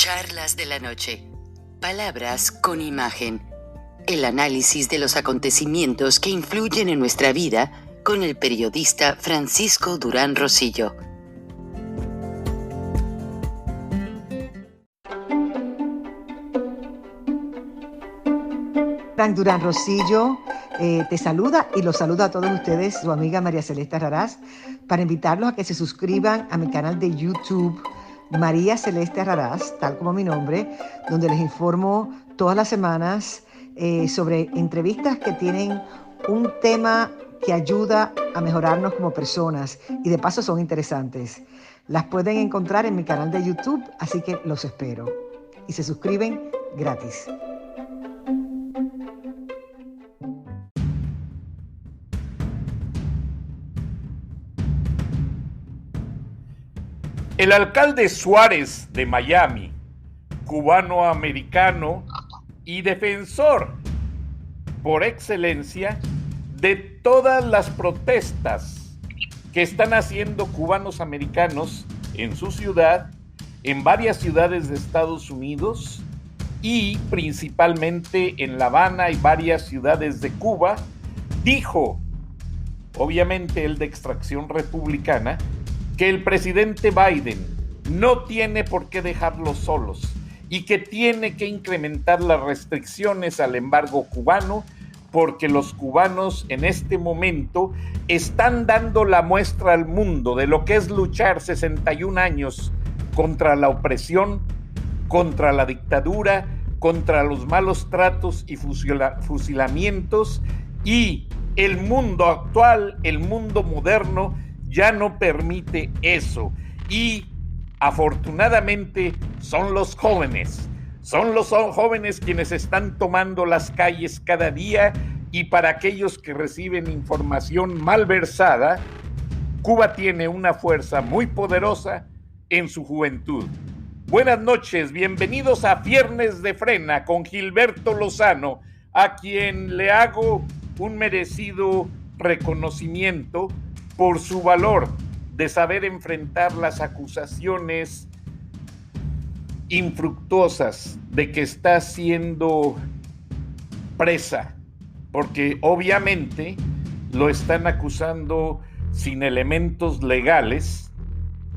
Charlas de la noche. Palabras con imagen. El análisis de los acontecimientos que influyen en nuestra vida con el periodista Francisco Durán Rosillo. Frank Durán Rosillo te saluda y los saluda a todos ustedes, su amiga María Celeste Raraz, para invitarlos a que se suscriban a mi canal de YouTube, María Celeste Raraz, tal como mi nombre, donde les informo todas las semanas sobre entrevistas que tienen un tema que ayuda a mejorarnos como personas y de paso son interesantes. Las pueden encontrar en mi canal de YouTube, así que los espero. Y se suscriben gratis. El alcalde Suárez de Miami, cubano-americano y defensor por excelencia de todas las protestas que están haciendo cubanos americanos en su ciudad, en varias ciudades de Estados Unidos y principalmente en La Habana y varias ciudades de Cuba, dijo, obviamente él de extracción republicana, que el presidente Biden no tiene por qué dejarlos solos y que tiene que incrementar las restricciones al embargo cubano porque los cubanos en este momento están dando la muestra al mundo de lo que es luchar 61 años contra la opresión, contra la dictadura, contra los malos tratos y fusilamientos, y el mundo actual, el mundo moderno, ya no permite eso. Y afortunadamente son los jóvenes quienes están tomando las calles cada día, y para aquellos que reciben información malversada, Cuba tiene una fuerza muy poderosa en su juventud. Buenas noches, bienvenidos a Viernes de Frena con Gilberto Lozano, a quien le hago un merecido reconocimiento por su valor de saber enfrentar las acusaciones infructuosas de que está siendo presa, porque obviamente lo están acusando sin elementos legales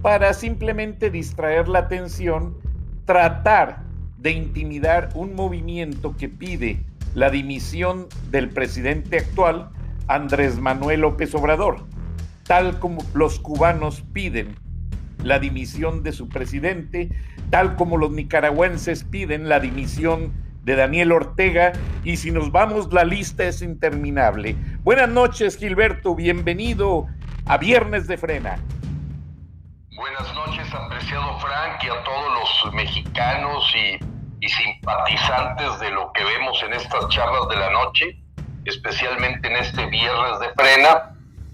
para simplemente distraer la atención, tratar de intimidar un movimiento que pide la dimisión del presidente actual, Andrés Manuel López Obrador, tal como los cubanos piden la dimisión de su presidente, tal como los nicaragüenses piden la dimisión de Daniel Ortega, y si nos vamos la lista es interminable. Buenas noches, Gilberto, bienvenido a Viernes de Frena. Buenas noches, apreciado Frank, y a todos los mexicanos y simpatizantes de lo que vemos en estas charlas de la noche, especialmente en este Viernes de Frena.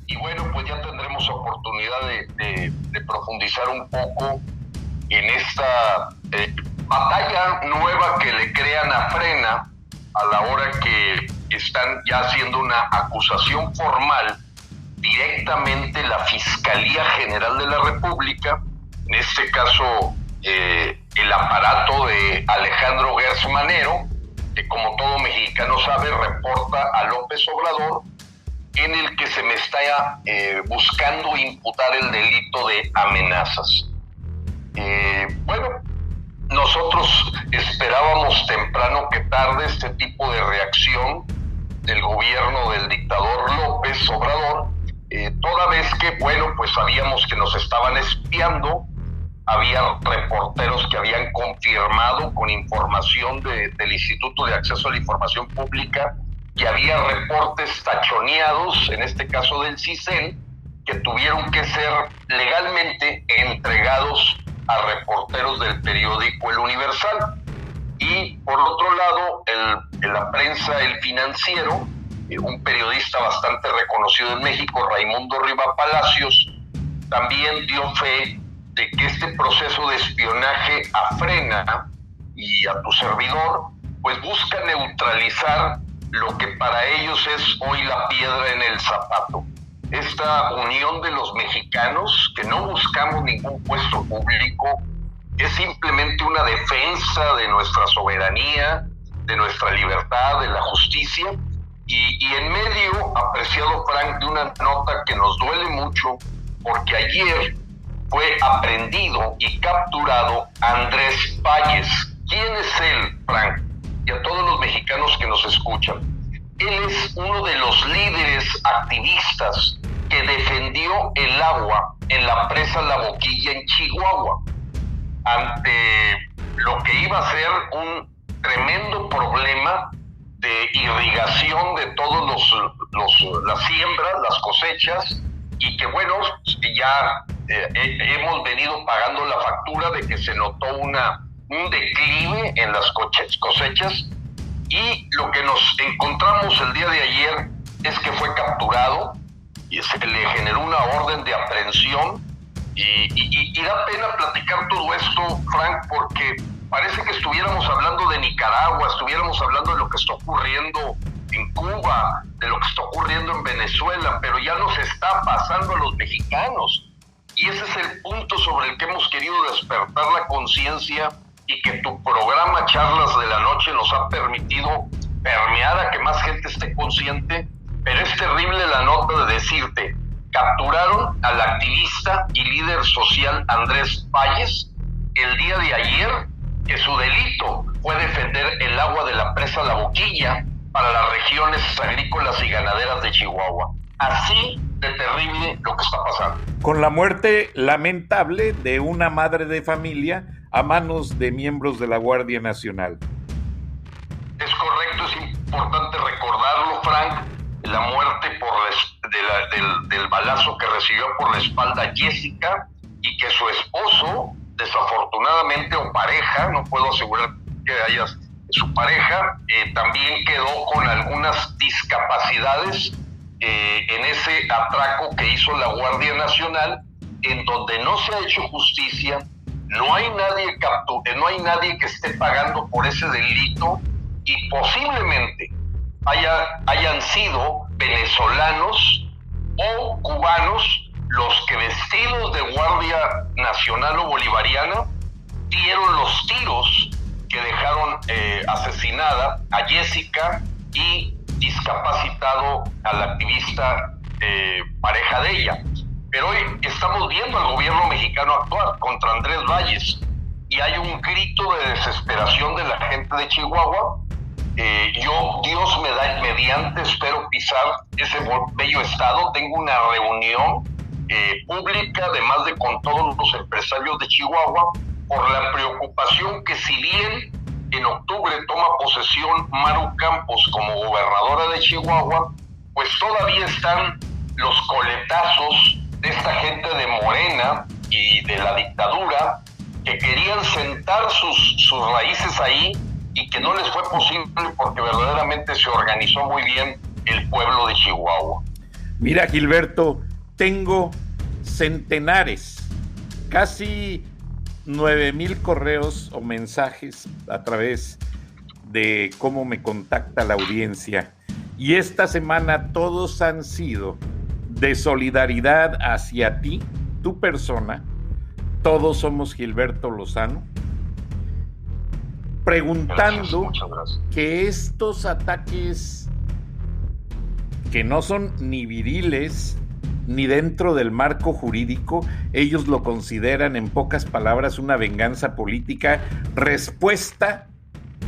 Y bueno, pues ya tendremos oportunidad de profundizar un poco en esta batalla nueva que le crean a Frena a la hora que están ya haciendo una acusación formal directamente la Fiscalía General de la República, en este caso el aparato de Alejandro Gertz Manero, que como todo mexicano sabe reporta a López Obrador, en el que se me está buscando imputar el delito de amenazas. Bueno, nosotros esperábamos temprano que tarde este tipo de reacción del gobierno del dictador López Obrador, toda vez que, bueno, pues sabíamos que nos estaban espiando. Había reporteros que habían confirmado con información del Instituto de Acceso a la Información Pública que había reportes tachoneados, en este caso del CISEN, que tuvieron que ser legalmente entregados a reporteros del periódico El Universal. Y por otro lado, la prensa El Financiero, un periodista bastante reconocido en México, Raimundo Riva Palacios, también dio fe de que este proceso de espionaje a Frena y a tu servidor, pues busca neutralizar lo que para ellos es hoy la piedra en el zapato. Esta unión de los mexicanos, que no buscamos ningún puesto público, es simplemente una defensa de nuestra soberanía, de nuestra libertad, de la justicia, y en medio, apreciado Frank, de una nota que nos duele mucho, porque ayer fue aprehendido y capturado Andrés Valles. ¿Quién es él, Frank? Y a todos los mexicanos que nos escuchan. Él es uno de los líderes activistas que defendió el agua en la presa La Boquilla en Chihuahua, ante lo que iba a ser un tremendo problema de irrigación de todos las siembras, las cosechas, y que bueno, ya hemos venido pagando la factura de que se notó un declive en las cosechas, y lo que nos encontramos el día de ayer es que fue capturado y se le generó una orden de aprehensión, y da pena platicar todo esto, Frank, porque parece que estuviéramos hablando de Nicaragua, estuviéramos hablando de lo que está ocurriendo en Cuba, de lo que está ocurriendo en Venezuela, pero ya nos está pasando a los mexicanos. Y ese es el punto sobre el que hemos querido despertar la conciencia, y que tu programa Charlas de la Noche nos ha permitido permear a que más gente esté consciente. Pero es terrible la nota de decirte: capturaron al activista y líder social Andrés Valles el día de ayer, que su delito fue defender el agua de la presa La Boquilla para las regiones agrícolas y ganaderas de Chihuahua. Así de terrible lo que está pasando. Con la muerte lamentable de una madre de familia a manos de miembros de la Guardia Nacional. Es correcto, es importante recordarlo, Frank, la muerte del balazo que recibió por la espalda Jessica, y que su esposo, desafortunadamente, o pareja, no puedo asegurar que haya su pareja, también quedó con algunas discapacidades en ese atraco que hizo la Guardia Nacional, en donde no se ha hecho justicia. No hay nadie que esté pagando por ese delito, y posiblemente hayan sido venezolanos o cubanos los que, vestidos de Guardia Nacional o Bolivariana, dieron los tiros que dejaron asesinada a Jessica y discapacitado al activista pareja de ella. Pero hoy estamos viendo al gobierno mexicano actuar contra Andrés Valles, y hay un grito de desesperación de la gente de Chihuahua. Yo, Dios mediante, espero pisar ese bello estado. Tengo una reunión pública, además de con todos los empresarios de Chihuahua, por la preocupación que, si bien en octubre toma posesión Maru Campos como gobernadora de Chihuahua, pues todavía están los coletazos de esta gente de Morena y de la dictadura, que querían sentar sus raíces ahí, y que no les fue posible porque verdaderamente se organizó muy bien el pueblo de Chihuahua. Mira, Gilberto, tengo centenares, casi 9,000 correos o mensajes a través de cómo me contacta la audiencia, y esta semana todos han sido de solidaridad hacia ti, tu persona. Todos somos Gilberto Lozano, preguntando que estos ataques, que no son ni viriles ni dentro del marco jurídico, ellos lo consideran, en pocas palabras, una venganza política, respuesta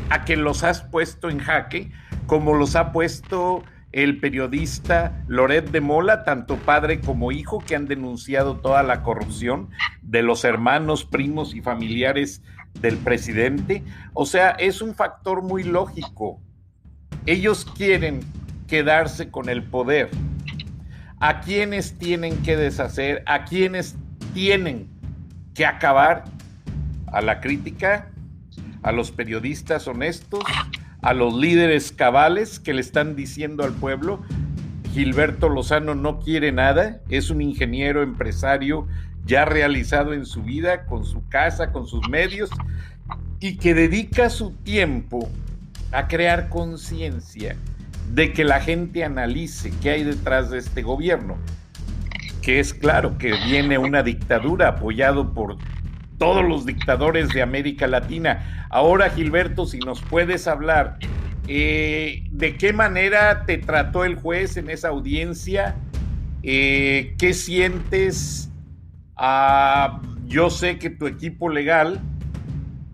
a que los has puesto en jaque, como los ha puesto el periodista Loret de Mola, tanto padre como hijo, que han denunciado toda la corrupción de los hermanos, primos y familiares del presidente. O sea, es un factor muy lógico. Ellos quieren quedarse con el poder. ¿A quiénes tienen que deshacer? ¿A quiénes tienen que acabar? A la crítica, a los periodistas honestos, a los líderes cabales que le están diciendo al pueblo: Gilberto Lozano no quiere nada, es un ingeniero empresario ya realizado en su vida, con su casa, con sus medios, y que dedica su tiempo a crear conciencia de que la gente analice qué hay detrás de este gobierno, que es claro que viene una dictadura apoyado por todos los dictadores de América Latina. Ahora, Gilberto, si nos puedes hablar, ¿de qué manera te trató el juez en esa audiencia? ¿Qué sientes? Yo sé que tu equipo legal,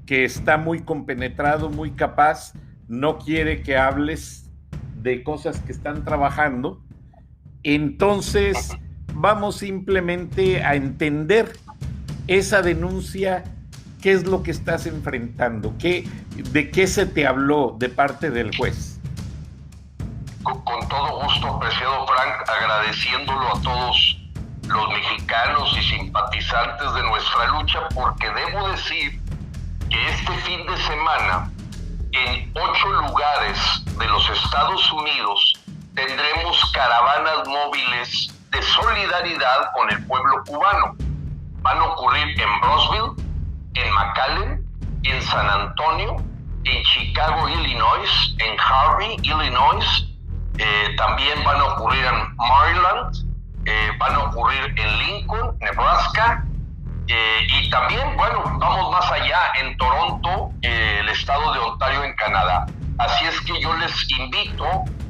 que está muy compenetrado, muy capaz, no quiere que hables de cosas que están trabajando. Entonces, vamos simplemente a entender esa denuncia, qué es lo que estás enfrentando, de qué se te habló de parte del juez. Con todo gusto, apreciado Frank, agradeciéndolo a todos los mexicanos y simpatizantes de nuestra lucha, porque debo decir que este fin de semana, en 8 lugares de los Estados Unidos, tendremos caravanas móviles de solidaridad con el pueblo cubano. Van a ocurrir en Brownsville, en McAllen, en San Antonio, en Chicago, Illinois, en Harvey, Illinois, también van a ocurrir en Maryland, van a ocurrir en Lincoln, Nebraska, y también, bueno, vamos más allá, en Toronto, el estado de Ontario, en Canadá. Así es que yo les invito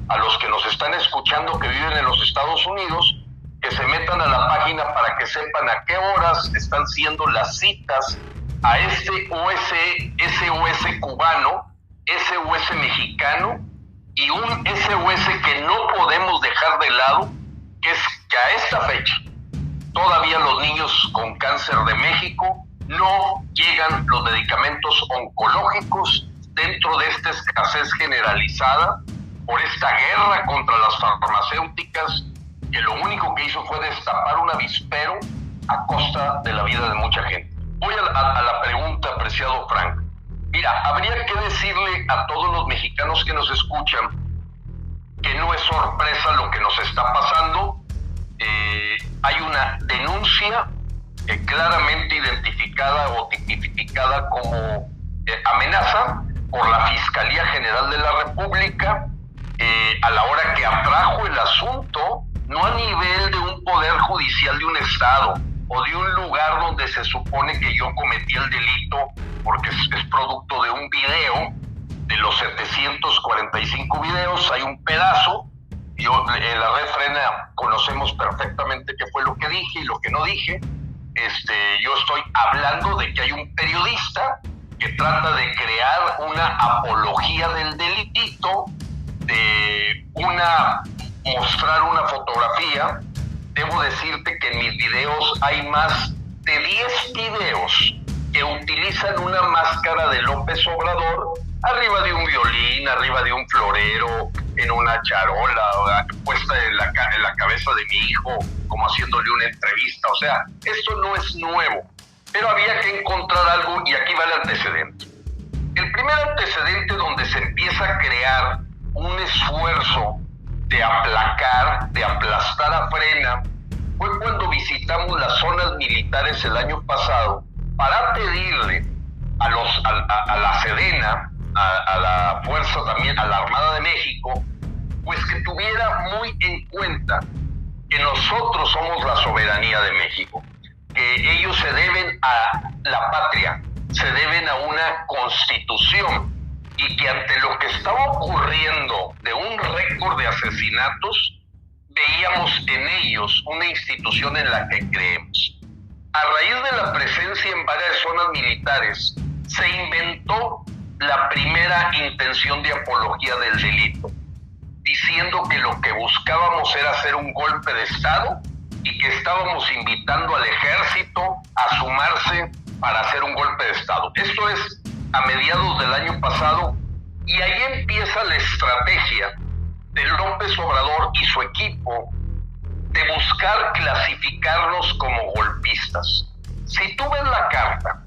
a los que nos están escuchando que viven en los Estados Unidos, que se metan a la página para que sepan a qué horas están siendo las citas a este SOS cubano, SOS mexicano y un SOS que no podemos dejar de lado, que es que a esta fecha todavía los niños con cáncer de México no llegan los medicamentos oncológicos dentro de esta escasez generalizada por esta guerra contra las farmacéuticas, que lo único que hizo fue destapar un avispero a costa de la vida de mucha gente. Voy a la pregunta, apreciado Frank. Mira, habría que decirle a todos los mexicanos que nos escuchan que no es sorpresa lo que nos está pasando. Hay una denuncia claramente identificada o tipificada como amenaza por la Fiscalía General de la República, a la hora que atrajo el asunto, no a nivel de un poder judicial de un estado o de un lugar donde se supone que yo cometí el delito, porque es producto de un video. De los 745 videos hay un pedazo. Yo en la Red Frena conocemos perfectamente qué fue lo que dije y lo que no dije. Yo estoy hablando de que hay un periodista que trata de crear una apología del delito, de mostrar una fotografía. Debo decirte que en mis videos hay más de 10 videos que utilizan una máscara de López Obrador arriba de un violín, arriba de un florero, en una charola, puesta en la cabeza de mi hijo, como haciéndole una entrevista. O sea, esto no es nuevo, pero había que encontrar algo, y aquí va el antecedente. El primer antecedente donde se empieza a crear un esfuerzo de aplacar, de aplastar a Frena, fue cuando visitamos las zonas militares el año pasado para pedirle a la Sedena, a la Fuerza también, a la Armada de México, pues que tuviera muy en cuenta que nosotros somos la soberanía de México, que ellos se deben a la patria, se deben a una constitución, y que ante lo que estaba ocurriendo de un récord de asesinatos, veíamos en ellos una institución en la que creemos. A raíz de la presencia en varias zonas militares, se inventó la primera intención de apología del delito, diciendo que lo que buscábamos era hacer un golpe de Estado y que estábamos invitando al ejército a sumarse para hacer un golpe de Estado. Esto es a mediados del año pasado, y ahí empieza la estrategia de López Obrador y su equipo de buscar clasificarnos como golpistas. Si tú ves la carta,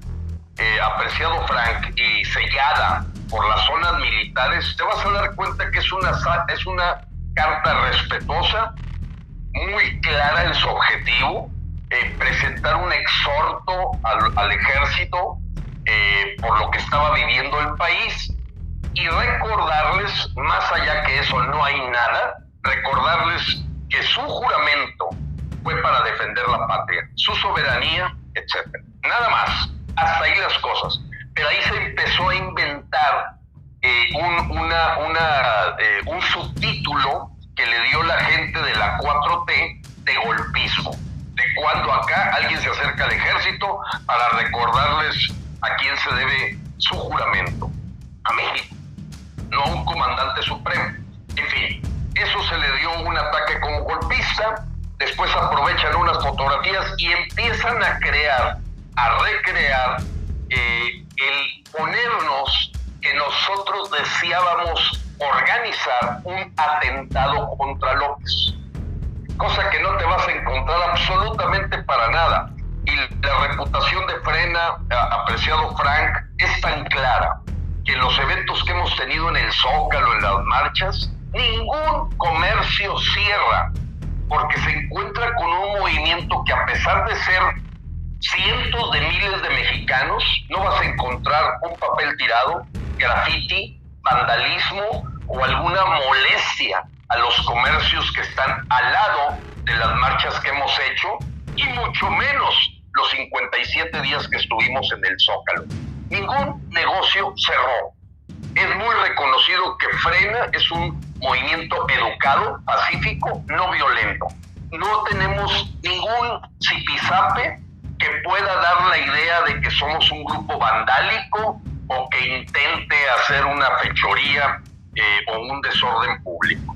apreciado Frank, y sellada por las zonas militares, te vas a dar cuenta que es una carta respetuosa, muy clara en su objetivo, presentar un exhorto al ejército por lo que estaba viviendo el país, y recordarles, más allá que eso no hay nada, recordarles que su juramento fue para defender la patria, su soberanía, etc. Nada más. hasta ahí las cosas. Pero ahí se empezó a inventar un subtítulo que le dio la gente de la 4T de golpismo, de cuando acá alguien se acerca al ejército para recordarles a quién se debe su juramento, a México, no a un comandante supremo. En fin, eso se le dio un ataque como golpista. Después aprovechan unas fotografías y empiezan a recrear el ponernos que nosotros deseábamos organizar un atentado contra López, cosa que no te vas a encontrar absolutamente para nada. Y la reputación de Frena, apreciado Frank, es tan clara que en los eventos que hemos tenido en el Zócalo, en las marchas, ningún comercio cierra, porque se encuentra con un movimiento que, a pesar de ser cientos de miles de mexicanos, no vas a encontrar un papel tirado, grafiti, vandalismo o alguna molestia a los comercios que están al lado de las marchas que hemos hecho, y mucho menos los 57 días que estuvimos en el Zócalo. Ningún negocio cerró. Es muy reconocido que Frena es un movimiento educado, pacífico, no violento. No tenemos ningún zipizape que pueda dar la idea de que somos un grupo vandálico o que intente hacer una fechoría o un desorden público.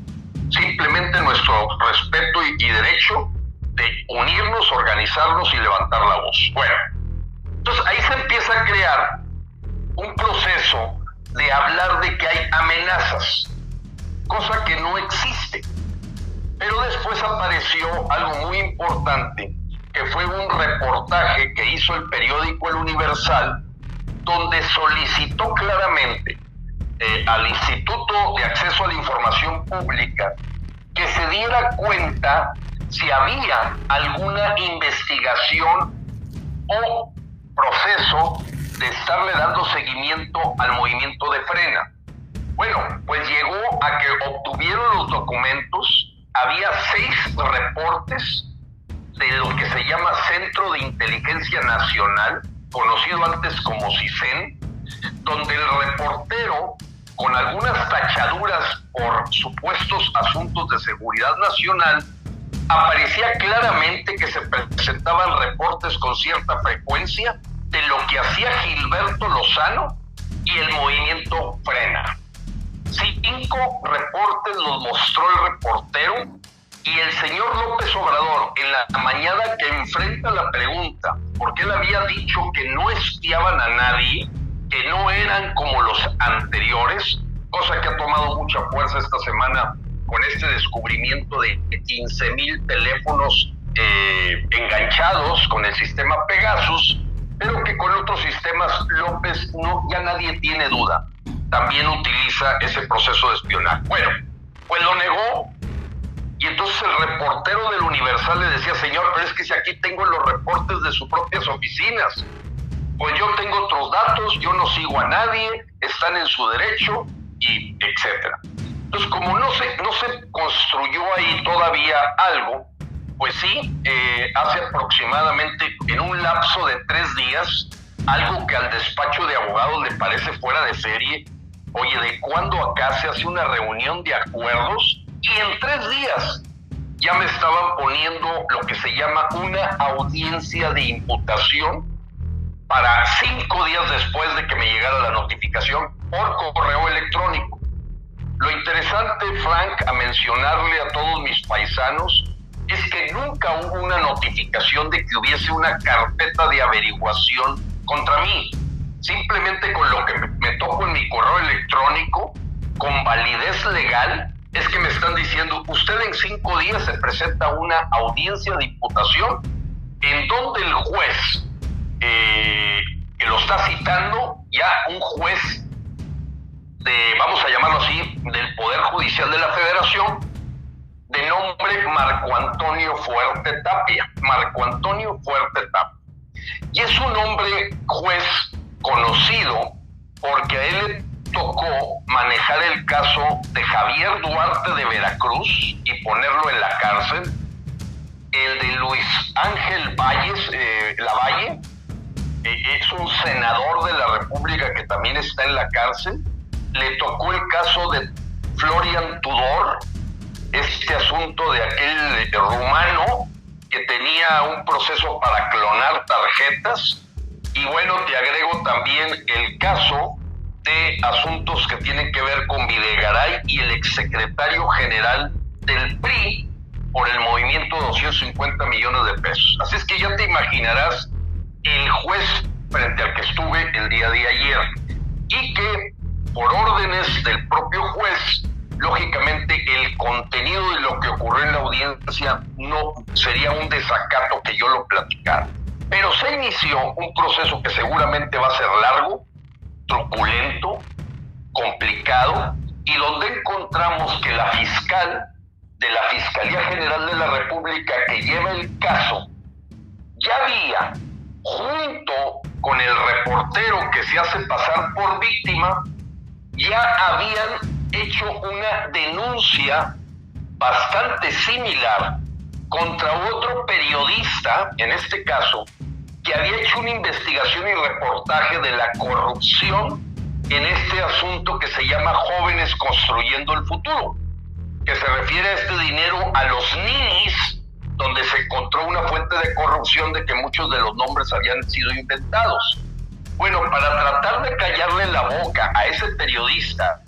Simplemente nuestro respeto y derecho de unirnos, organizarnos y levantar la voz. Bueno, entonces ahí se empieza a crear un proceso de hablar de que hay amenazas, cosa que no existe. Pero después apareció algo muy importante, que fue un reportaje que hizo el periódico El Universal, donde solicitó claramente al Instituto de Acceso a la Información Pública que se diera cuenta si había alguna investigación o proceso de estarle dando seguimiento al movimiento de Frena. Bueno, pues llegó a que obtuvieron los documentos. Había 6 reportes de lo que se llama Centro de Inteligencia Nacional, conocido antes como CISEN, donde el reportero, con algunas tachaduras por supuestos asuntos de seguridad nacional, aparecía claramente que se presentaban reportes con cierta frecuencia de lo que hacía Gilberto Lozano y el movimiento Frena. 5 reportes los mostró el reportero, y el señor López Obrador, en la mañana que enfrenta la pregunta, porque él había dicho que no espiaban a nadie, que no eran como los anteriores, cosa que ha tomado mucha fuerza esta semana con este descubrimiento de 15,000 teléfonos enganchados con el sistema Pegasus, pero que con otros sistemas López ya nadie tiene duda, también utiliza ese proceso de espionaje. Bueno, pues lo negó, y entonces el reportero del Universal le decía: señor, pero es que si aquí tengo los reportes de sus propias oficinas, pues yo tengo otros datos, yo no sigo a nadie, están en su derecho, y etcétera. Entonces, como no se construyó ahí todavía algo, pues sí, hace aproximadamente, en un lapso de 3 días, algo que al despacho de abogados le parece fuera de serie. Oye, ¿de cuándo acá se hace una reunión de acuerdos? Y en 3 días ya me estaban poniendo lo que se llama una audiencia de imputación para 5 días después de que me llegara la notificación por correo electrónico. Lo interesante, Frank, a mencionarle a todos mis paisanos, es que nunca hubo una notificación de que hubiese una carpeta de averiguación contra mí. Simplemente con lo que me tocó en mi correo electrónico, con validez legal, es que me están diciendo: usted en 5 días se presenta a una audiencia de imputación, en donde el juez que lo está citando, ya un juez vamos a llamarlo así, del Poder Judicial de la Federación, de nombre Marco Antonio Fuerte Tapia. Marco Antonio Fuerte Tapia. Y es un hombre juez conocido porque a él le tocó manejar el caso de Javier Duarte de Veracruz y ponerlo en la cárcel, el de Luis Ángel Valles, Lavalle, es un senador de la República que también está en la cárcel. Le tocó el caso de Florian Tudor, este asunto de aquel rumano que tenía un proceso para clonar tarjetas. Y bueno, te agrego también el caso de asuntos que tienen que ver con Videgaray y el exsecretario general del PRI por el movimiento de 250 millones de pesos. Así es que ya te imaginarás el juez frente al que estuve el día de ayer, y que por órdenes del propio juez, lógicamente el contenido de lo que ocurrió en la audiencia no sería un desacato que yo lo platicara. Pero se inició un proceso que seguramente va a ser largo, truculento, complicado, y donde encontramos que la fiscal de la Fiscalía General de la República que lleva el caso ya había, junto con el reportero que se hace pasar por víctima, ya habían hecho una denuncia bastante similar contra otro periodista, en este caso, que había hecho una investigación y reportaje de la corrupción en este asunto que se llama Jóvenes Construyendo el Futuro, que se refiere a este dinero a los ninis, donde se encontró una fuente de corrupción de que muchos de los nombres habían sido inventados. Bueno, para tratar de callarle la boca a ese periodista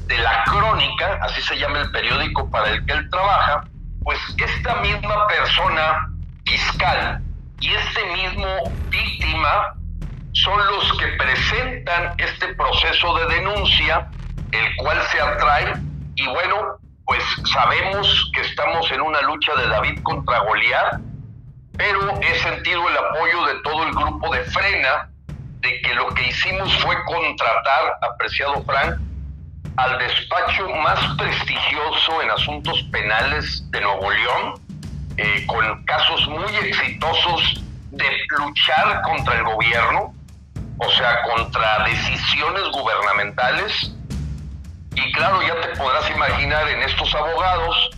de La Crónica, así se llama el periódico para el que él trabaja, pues esta misma persona fiscal y este mismo víctima son los que presentan este proceso de denuncia, el cual se atrae, y bueno, pues sabemos que estamos en una lucha de David contra Goliat, pero he sentido el apoyo de todo el grupo de Frena, de que lo que hicimos fue contratar, apreciado Frank, al despacho más prestigioso en asuntos penales de Nuevo León, con casos muy exitosos de luchar contra el gobierno, o sea, contra decisiones gubernamentales. Y claro, ya te podrás imaginar, en estos abogados,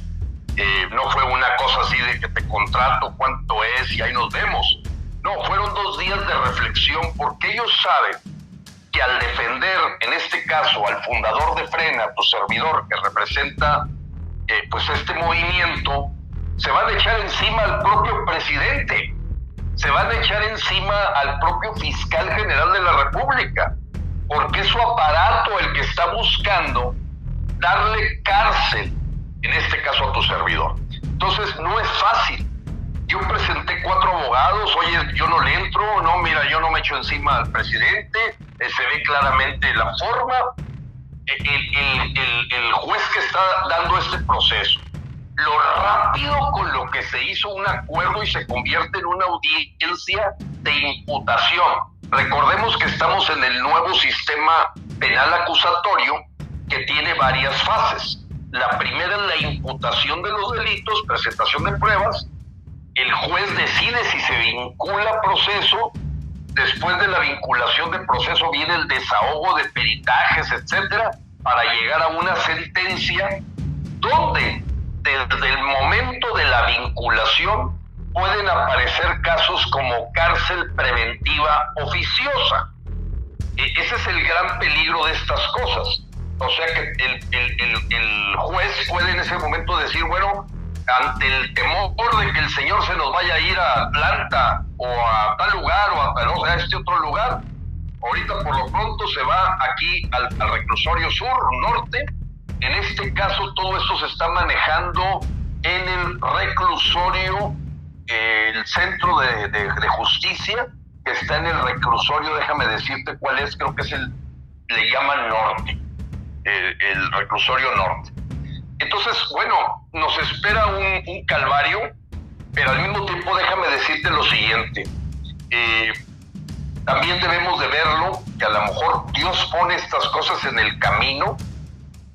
no fue una cosa así de que te contrato, cuánto es y ahí nos vemos. No, fueron 2 días de reflexión, porque ellos saben que al defender, en este caso, al fundador de Frena, tu servidor, que representa pues este movimiento, se van a echar encima al propio presidente, se van a echar encima al propio fiscal general de la República, porque es su aparato el que está buscando darle cárcel, en este caso a tu servidor. Entonces no es fácil. Yo presenté 4 abogados, oye, yo no le entro, no, mira, yo no me echo encima al presidente, se ve claramente la forma. El juez que está dando este proceso, lo rápido con lo que se hizo un acuerdo y se convierte en una audiencia de imputación. Recordemos que estamos en el nuevo sistema penal acusatorio, que tiene varias fases. La primera es la imputación de los delitos, presentación de pruebas. El juez decide si se vincula proceso. Después de la vinculación de proceso viene el desahogo de peritajes, etcétera, para llegar a una sentencia donde desde el momento de la vinculación pueden aparecer casos como cárcel preventiva oficiosa. Ese es el gran peligro de estas cosas. O sea que el juez puede en ese momento decir, bueno, ante el temor de que el señor se nos vaya a ir a Atlanta o a tal lugar o a este otro lugar, ahorita por lo pronto se va aquí al reclusorio sur, norte. En este caso todo esto se está manejando en el reclusorio, el centro de justicia, que está en el reclusorio, déjame decirte cuál es, creo que es le llaman norte, el reclusorio norte. Entonces, bueno, nos espera un calvario, pero al mismo tiempo déjame decirte lo siguiente. También debemos de verlo, que a lo mejor Dios pone estas cosas en el camino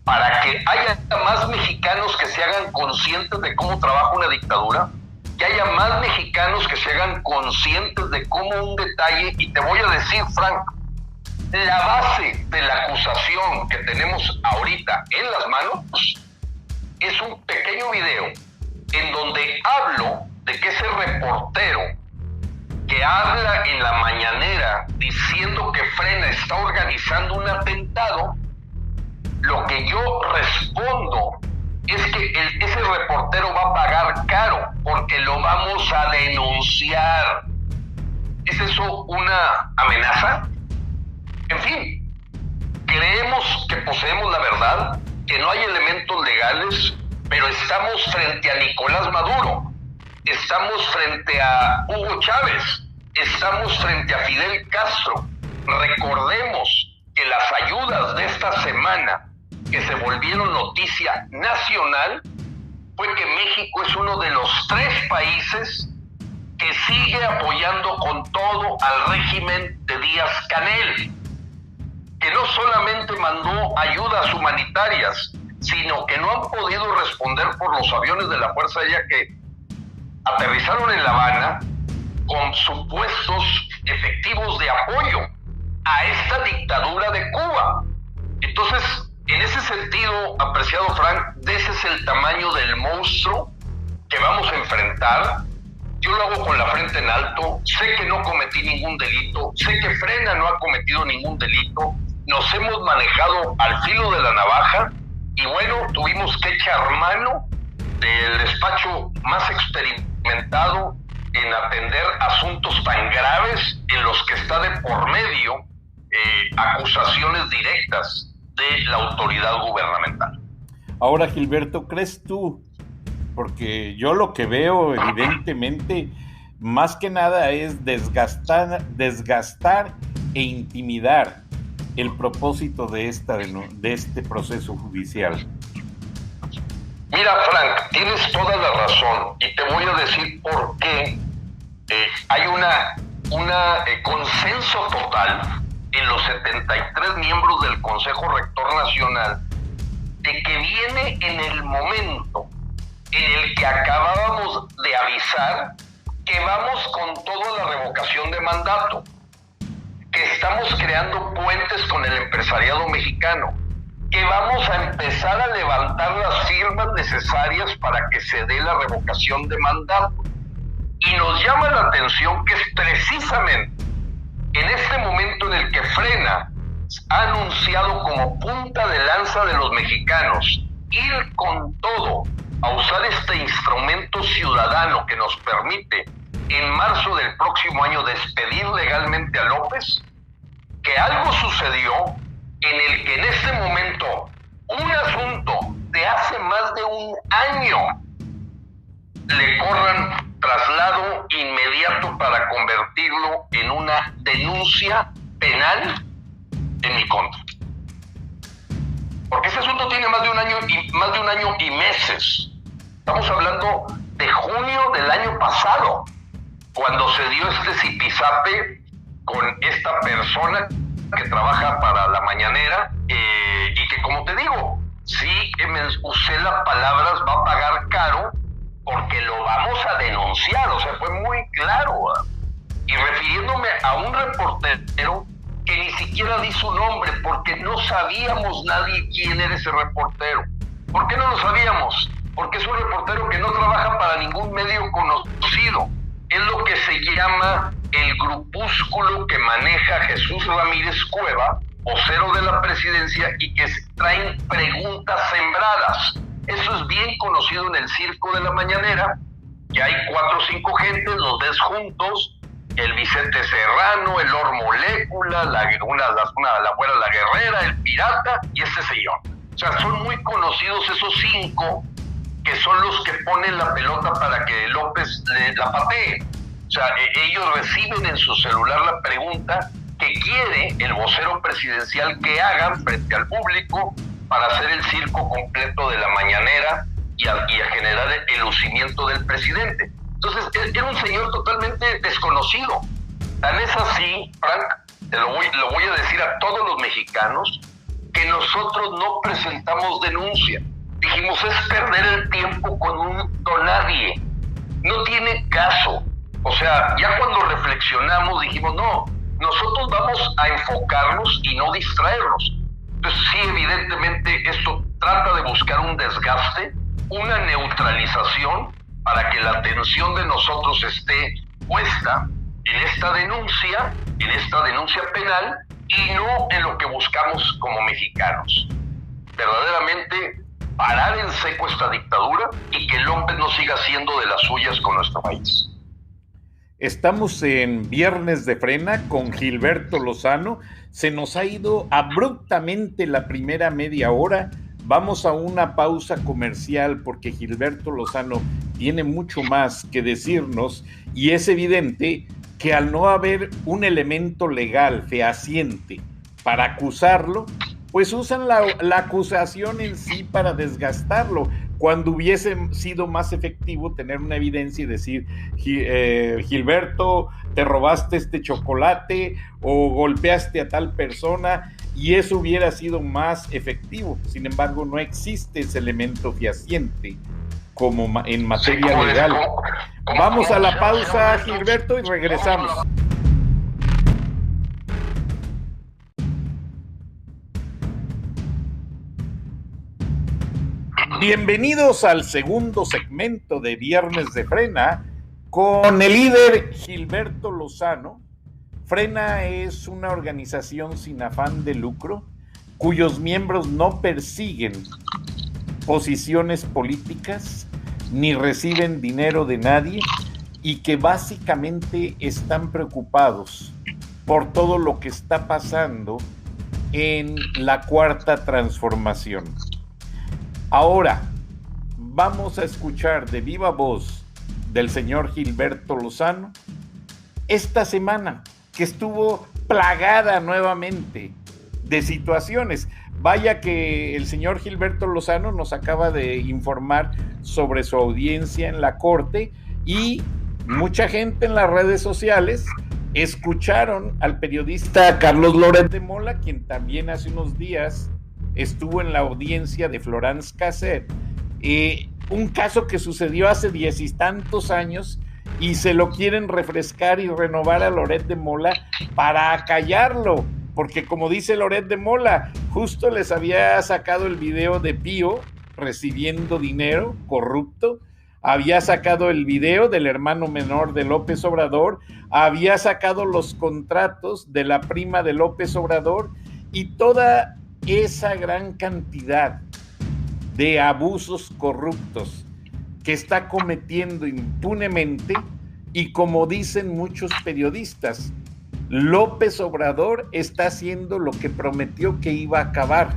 para que haya más mexicanos que se hagan conscientes de cómo trabaja una dictadura, que haya más mexicanos que se hagan conscientes de cómo un detalle, y te voy a decir, Frank, la base de la acusación que tenemos ahorita en las manos es un pequeño video en donde hablo de que ese reportero que habla en la mañanera diciendo que Frena está organizando un atentado, lo que yo respondo es que ese reportero va a pagar caro porque lo vamos a denunciar. ¿Es eso una amenaza? En fin, creemos que poseemos la verdad, que no hay elementos legales, pero estamos frente a Nicolás Maduro, estamos frente a Hugo Chávez, estamos frente a Fidel Castro. Recordemos que las ayudas de esta semana que se volvieron noticia nacional fue que México es uno de los 3 países que sigue apoyando con todo al régimen de Díaz-Canel, que no solamente mandó ayudas humanitarias, sino que no han podido responder por los aviones de la Fuerza Aérea que aterrizaron en La Habana con supuestos efectivos de apoyo a esta dictadura de Cuba. Entonces, en ese sentido, apreciado Frank, ese es el tamaño del monstruo que vamos a enfrentar. Yo lo hago con la frente en alto, sé que no cometí ningún delito, sé que Frena no ha cometido ningún delito, nos hemos manejado al filo de la navaja y bueno, tuvimos que echar mano del despacho más experimentado en atender asuntos tan graves en los que está de por medio acusaciones directas de la autoridad gubernamental. Ahora, Gilberto, ¿crees tú? Porque yo lo que veo evidentemente más que nada es desgastar e intimidar el propósito de este proceso judicial. Mira, Frank, tienes toda la razón y te voy a decir por qué hay un consenso total en los 73 miembros del Consejo Rector Nacional de que viene en el momento en el que acabábamos de avisar que vamos con toda la revocación de mandato, que estamos creando puentes con el empresariado mexicano, que vamos a empezar a levantar las firmas necesarias para que se dé la revocación de mandato. Y nos llama la atención que es precisamente en este momento en el que Frena ha anunciado como punta de lanza de los mexicanos ir con todo a usar este instrumento ciudadano que nos permite en marzo del próximo año despedir legalmente a López, que algo sucedió en el que en este momento un asunto de hace más de un año le corran traslado inmediato para convertirlo en una denuncia penal en mi contra. Porque ese asunto tiene más de un año y meses. Estamos hablando de junio del año pasado, cuando se dio este zipizape con esta persona que trabaja para La Mañanera y que, como te digo, sí usé las palabras va a pagar caro porque lo vamos a denunciar, o sea, fue muy claro. Y refiriéndome a un reportero que ni siquiera di su nombre porque no sabíamos nadie quién era ese reportero. ¿Por qué no lo sabíamos? Porque es un reportero que no trabaja para ningún medio conocido. Es lo que se llama el grupúsculo que maneja Jesús Ramírez Cueva, vocero de la presidencia, y que traen preguntas sembradas. Eso es bien conocido en el circo de La Mañanera, que hay 4 o 5 gentes, los ves juntos, el Vicente Serrano, el Lord Molécula, la abuela La Guerrera, el Pirata y este señor. O sea, son muy conocidos esos 5 que son los que ponen la pelota para que López la patee. O sea, ellos reciben en su celular la pregunta que quiere el vocero presidencial que hagan frente al público para hacer el circo completo de La Mañanera y a generar el lucimiento del presidente. Entonces, era un señor totalmente desconocido. Tan es así, Frank, lo voy a decir a todos los mexicanos, que nosotros no presentamos denuncia. Dijimos, es perder el tiempo con un donadie. No tiene caso. O sea, ya cuando reflexionamos dijimos, no, nosotros vamos a enfocarnos y no distraernos. Entonces, sí, evidentemente, esto trata de buscar un desgaste, una neutralización, para que la atención de nosotros esté puesta en esta denuncia penal y no en lo que buscamos como mexicanos. Verdaderamente parar en seco esta dictadura y que López no siga haciendo de las suyas con nuestro país. Estamos en Viernes de Frena con Gilberto Lozano. Se nos ha ido abruptamente la primera media hora. Vamos a una pausa comercial porque Gilberto Lozano tiene mucho más que decirnos y es evidente que al no haber un elemento legal fehaciente para acusarlo, pues usan la acusación en sí para desgastarlo, cuando hubiese sido más efectivo tener una evidencia y decir, Gilberto, te robaste este chocolate o golpeaste a tal persona, y eso hubiera sido más efectivo. Sin embargo, no existe ese elemento fehaciente como en materia legal. Vamos a la pausa, Gilberto, y regresamos. Bienvenidos al segundo segmento de Viernes de Frena con el líder Gilberto Lozano. Frena es una organización sin afán de lucro cuyos miembros no persiguen posiciones políticas ni reciben dinero de nadie y que básicamente están preocupados por todo lo que está pasando en la Cuarta Transformación. Ahora vamos a escuchar de viva voz del señor Gilberto Lozano esta semana que estuvo plagada nuevamente de situaciones. Vaya que el señor Gilberto Lozano nos acaba de informar sobre su audiencia en la Corte y mucha gente en las redes sociales escucharon al periodista Carlos Loret de Mola, quien también hace unos días estuvo en la audiencia de Florence Cassette, un caso que sucedió hace 10 y tantos años y se lo quieren refrescar y renovar a Loret de Mola para acallarlo, porque como dice Loret de Mola, justo les había sacado el video de Pío recibiendo dinero corrupto, había sacado el video del hermano menor de López Obrador, había sacado los contratos de la prima de López Obrador y toda esa gran cantidad de abusos corruptos que está cometiendo impunemente, y como dicen muchos periodistas, López Obrador está haciendo lo que prometió que iba a acabar.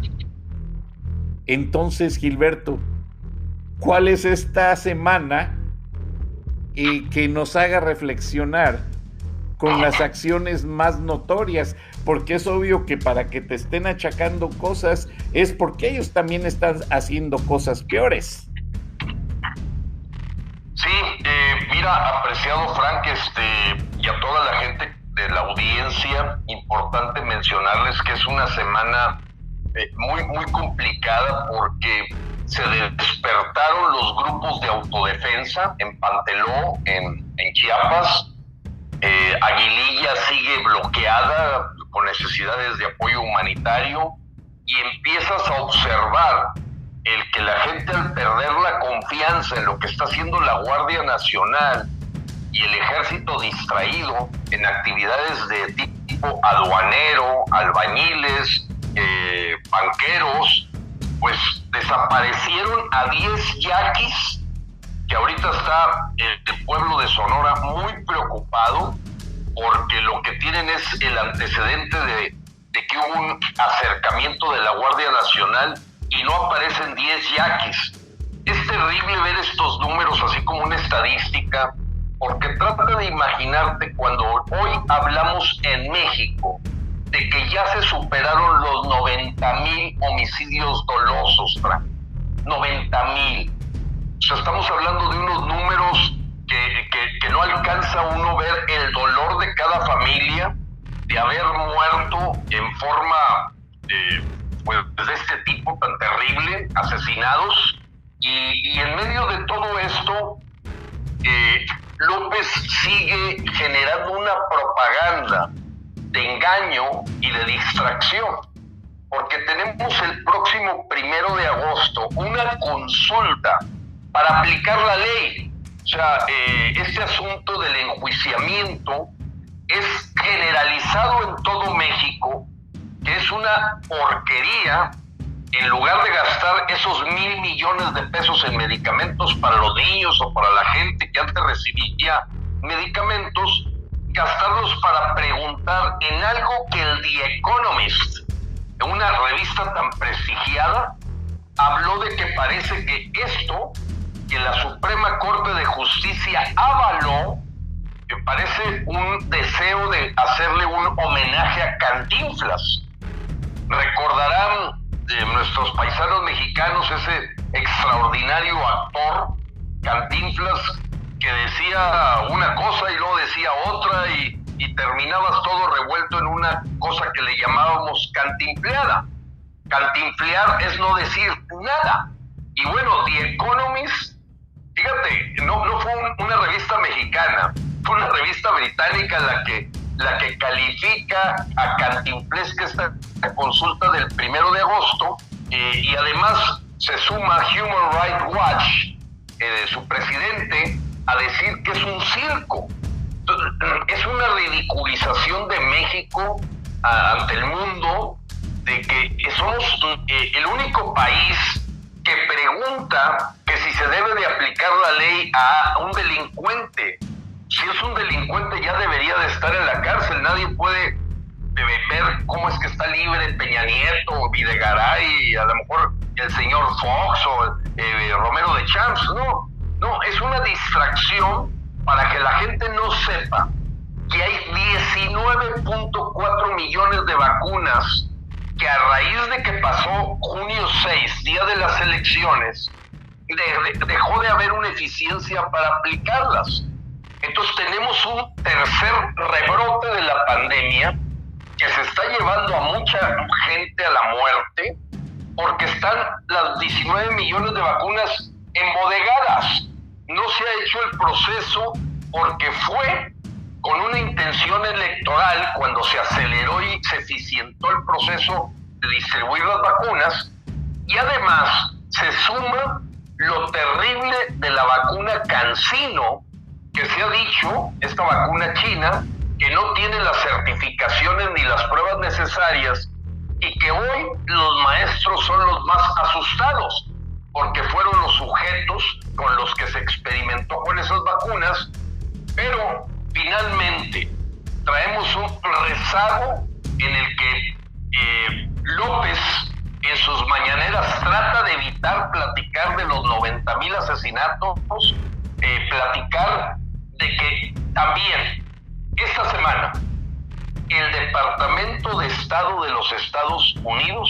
Entonces, Gilberto, ¿cuál es esta semana que nos haga reflexionar con las acciones más notorias? Porque es obvio que para que te estén achacando cosas es porque ellos también están haciendo cosas peores. Sí, mira, apreciado Frank, y a toda la gente de la audiencia, importante mencionarles que es una semana muy complicada porque se despertaron los grupos de autodefensa en Panteló, en Chiapas. Aguililla sigue bloqueada con necesidades de apoyo humanitario y empiezas a observar el que la gente, al perder la confianza en lo que está haciendo la Guardia Nacional y el ejército distraído en actividades de tipo aduanero, albañiles, banqueros, pues desaparecieron a 10 yaquis, que ahorita está el pueblo de Sonora muy preocupado porque lo que tienen es el antecedente de que hubo un acercamiento de la Guardia Nacional y no aparecen 10 yaquis. Es terrible ver estos números así como una estadística, porque trata de imaginarte cuando hoy hablamos en México de que ya se superaron los 90,000 homicidios dolosos, Frank. 90,000. O sea, estamos hablando de unos números que no alcanza uno ver el dolor de cada familia de haber muerto en forma pues de este tipo tan terrible, asesinados, y en medio de todo esto López sigue generando una propaganda de engaño y de distracción, porque tenemos el próximo 1 de agosto una consulta para aplicar la ley. O sea, este asunto del enjuiciamiento es generalizado en todo México, que es una porquería. En lugar de gastar esos 1,000 millones de pesos en medicamentos para los niños o para la gente que antes recibía medicamentos, gastarlos para preguntar en algo que el The Economist, una revista tan prestigiada, habló de que parece que esto, que la Suprema Corte de Justicia avaló, que parece un deseo de hacerle un homenaje a Cantinflas. Recordarán nuestros paisanos mexicanos ese extraordinario actor Cantinflas, que decía una cosa y luego decía otra y terminabas todo revuelto en una cosa que le llamábamos cantinfleada. Cantinflear es no decir nada. Y bueno, The Economist, fíjate, no fue una revista mexicana, fue una revista británica la que califica a Cantinflés, que esta consulta del 1 de agosto, y además se suma Human Rights Watch, su presidente, a decir que es un circo. Es una ridiculización de México ante el mundo, de que somos el único país que pregunta que si se debe de aplicar la ley a un delincuente. Si es un delincuente ya debería de estar en la cárcel. Nadie puede ver cómo es que está libre Peña Nieto o Videgaray, a lo mejor el señor Fox o Romero de Champs. No, es una distracción para que la gente no sepa que hay 19.4 millones de vacunas que a raíz de que pasó junio 6, día de las elecciones, dejó de haber una eficiencia para aplicarlas. Entonces tenemos un tercer rebrote de la pandemia que se está llevando a mucha gente a la muerte, porque están las 19 millones de vacunas embodegadas. No se ha hecho el proceso porque fue con una intención electoral cuando se aceleró y se eficientó el proceso de distribuir las vacunas, y además se suma lo terrible de la vacuna CanSino, que se ha dicho, esta vacuna china, que no tiene las certificaciones ni las pruebas necesarias, y que hoy los maestros son los más asustados, porque fueron los sujetos con los que se experimentó con esas vacunas, pero finalmente traemos un rezago en el que López en sus mañaneras trata de evitar platicar de los 90,000 asesinatos, platicar de que también esta semana el Departamento de Estado de los Estados Unidos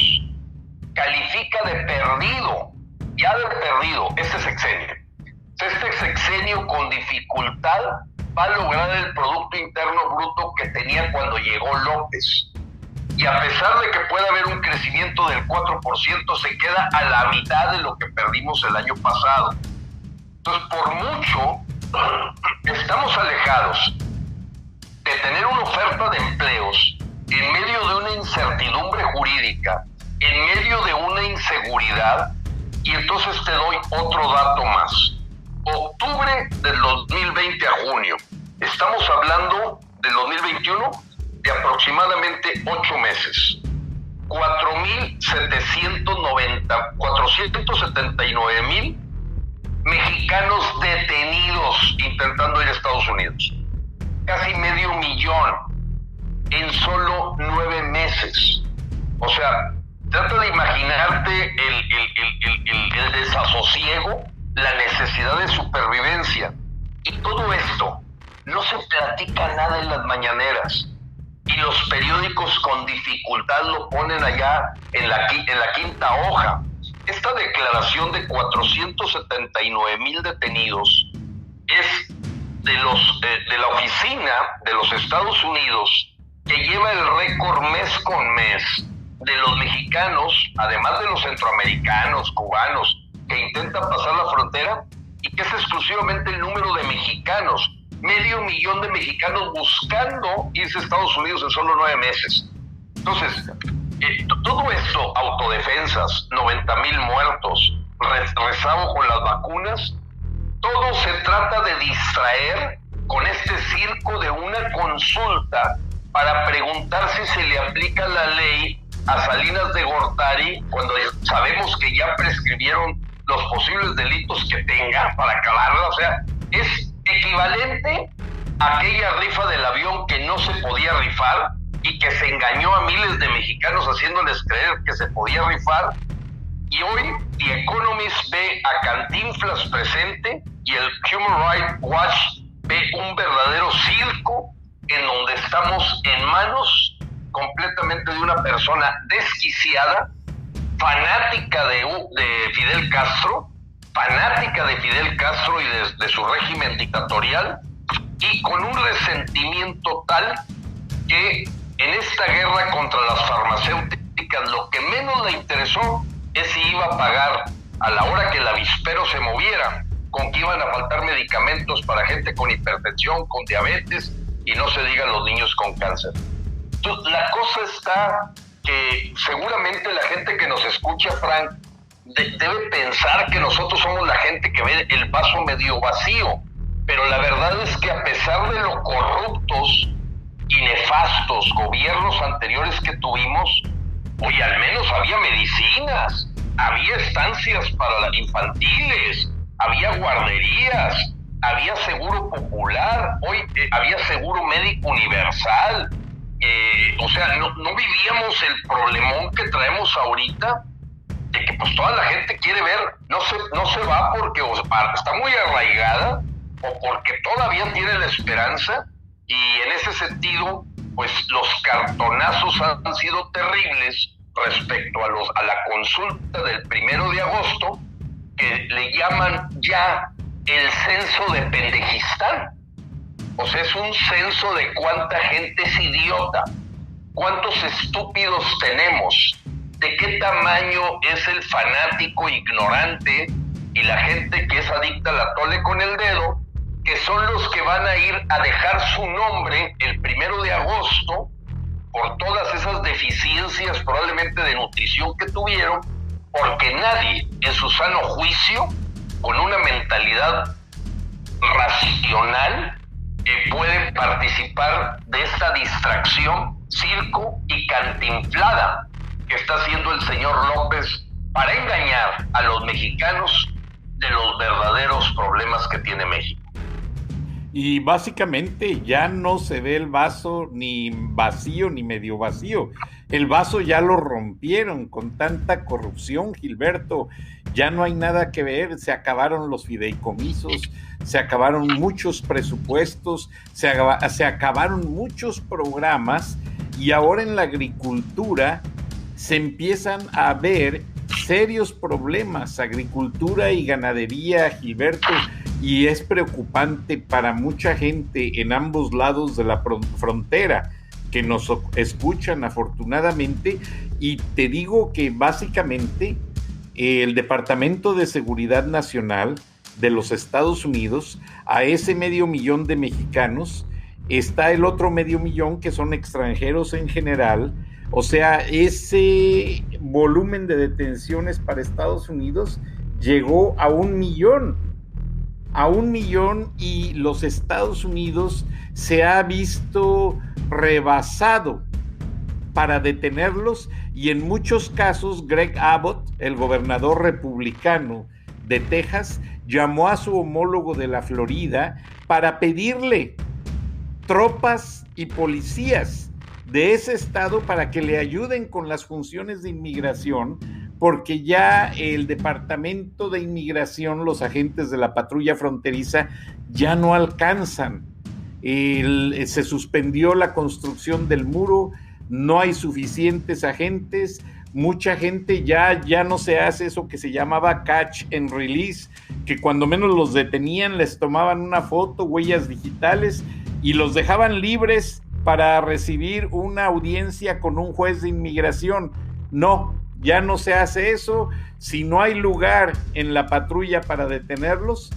califica de perdido, ya de perdido, este sexenio. Este sexenio con dificultad va a lograr el Producto Interno Bruto que tenía cuando llegó López. Y a pesar de que puede haber un crecimiento del 4%, se queda a la mitad de lo que perdimos el año pasado. Entonces, por mucho, estamos alejados de tener una oferta de empleos en medio de una incertidumbre jurídica, en medio de una inseguridad. Y entonces te doy otro dato más. Octubre del 2020 a junio. Estamos hablando del 2021 de aproximadamente 8 meses. 479,000 mexicanos detenidos intentando ir a Estados Unidos. Casi 500,000 en solo 9 meses. O sea, trata de imaginarte el desasosiego, la necesidad de supervivencia. Y todo esto no se platica nada en las mañaneras. Y los periódicos con dificultad lo ponen allá en la quinta hoja. Esta declaración de 479,000 detenidos es de la oficina de los Estados Unidos, que lleva el récord mes con mes de los mexicanos, además de los centroamericanos, cubanos, que intentan pasar la frontera, y que es exclusivamente el número de mexicanos. 500,000 de mexicanos buscando irse a Estados Unidos en solo 9 meses. Entonces, todo esto, autodefensas, 90,000 muertos, rezago con las vacunas, todo se trata de distraer con este circo de una consulta para preguntar si se le aplica la ley a Salinas de Gortari cuando sabemos que ya prescribieron los posibles delitos que tenga para acabarla. O sea, es equivalente a aquella rifa del avión que no se podía rifar y que se engañó a miles de mexicanos haciéndoles creer que se podía rifar. Y hoy The Economist ve a Cantinflas presente y el Human Rights Watch ve un verdadero circo en donde estamos en manos completamente de una persona desquiciada, fanática de Fidel Castro, y de su régimen dictatorial, y con un resentimiento tal que en esta guerra contra las farmacéuticas lo que menos le interesó es si iba a pagar a la hora que el avispero se moviera, con que iban a faltar medicamentos para gente con hipertensión, con diabetes, y no se diga los niños con cáncer. Entonces, la cosa está que seguramente la gente que nos escucha, Frank, debe pensar que nosotros somos la gente que ve el vaso medio vacío, pero la verdad es que a pesar de lo corruptos y nefastos gobiernos anteriores que tuvimos, hoy al menos había medicinas, había estancias para infantiles, había guarderías, había seguro popular, hoy había seguro médico universal. O sea, no vivíamos el problemón que traemos ahorita, de que pues toda la gente quiere ver, no se va porque está muy arraigada o porque todavía tiene la esperanza, y en ese sentido, pues los cartonazos han sido terribles respecto a la consulta del 1 de agosto, que le llaman ya el censo de Pendejistán. O sea, es un censo de cuánta gente es idiota, cuántos estúpidos tenemos, de qué tamaño es el fanático ignorante y la gente que es adicta al atole con el dedo, que son los que van a ir a dejar su nombre el 1 de agosto por todas esas deficiencias probablemente de nutrición que tuvieron, porque nadie en su sano juicio, con una mentalidad racional, puede participar de esta distracción, circo y cantinflada que está haciendo el señor López para engañar a los mexicanos de los verdaderos problemas que tiene México. Y básicamente ya no se ve el vaso ni vacío ni medio vacío. El vaso ya lo rompieron con tanta corrupción, Gilberto. Ya no hay nada que ver, se acabaron los fideicomisos, se acabaron muchos presupuestos, se acabaron muchos programas, y ahora en la agricultura se empiezan a ver serios problemas, agricultura y ganadería, Gilberto, y es preocupante para mucha gente en ambos lados de la frontera que nos escuchan afortunadamente. Y te digo que básicamente el Departamento de Seguridad Nacional de los Estados Unidos, a ese 500,000 de mexicanos está el otro 500,000 que son extranjeros en general. O sea, ese volumen de detenciones para Estados Unidos llegó a 1,000,000, y los Estados Unidos se ha visto rebasado para detenerlos, y en muchos casos Greg Abbott, el gobernador republicano de Texas, llamó a su homólogo de la Florida para pedirle tropas y policías de ese estado para que le ayuden con las funciones de inmigración, porque ya el Departamento de Inmigración, los agentes de la patrulla fronteriza ya no alcanzan. Se suspendió la construcción del muro, no hay suficientes agentes, mucha gente ya no se hace eso que se llamaba catch and release, que cuando menos los detenían les tomaban una foto, huellas digitales, y los dejaban libres para recibir una audiencia con un juez de inmigración. No, ya no se hace eso. Si no hay lugar en la patrulla para detenerlos,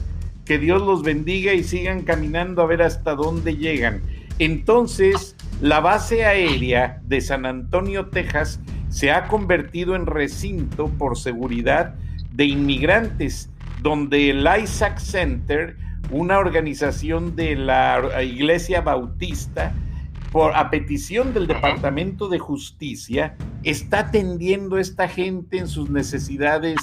que Dios los bendiga y sigan caminando a ver hasta dónde llegan. Entonces, la base aérea de San Antonio, Texas, se ha convertido en recinto por seguridad de inmigrantes, donde el Isaac Center, una organización de la Iglesia Bautista, a petición del Departamento de Justicia, está atendiendo a esta gente en sus necesidades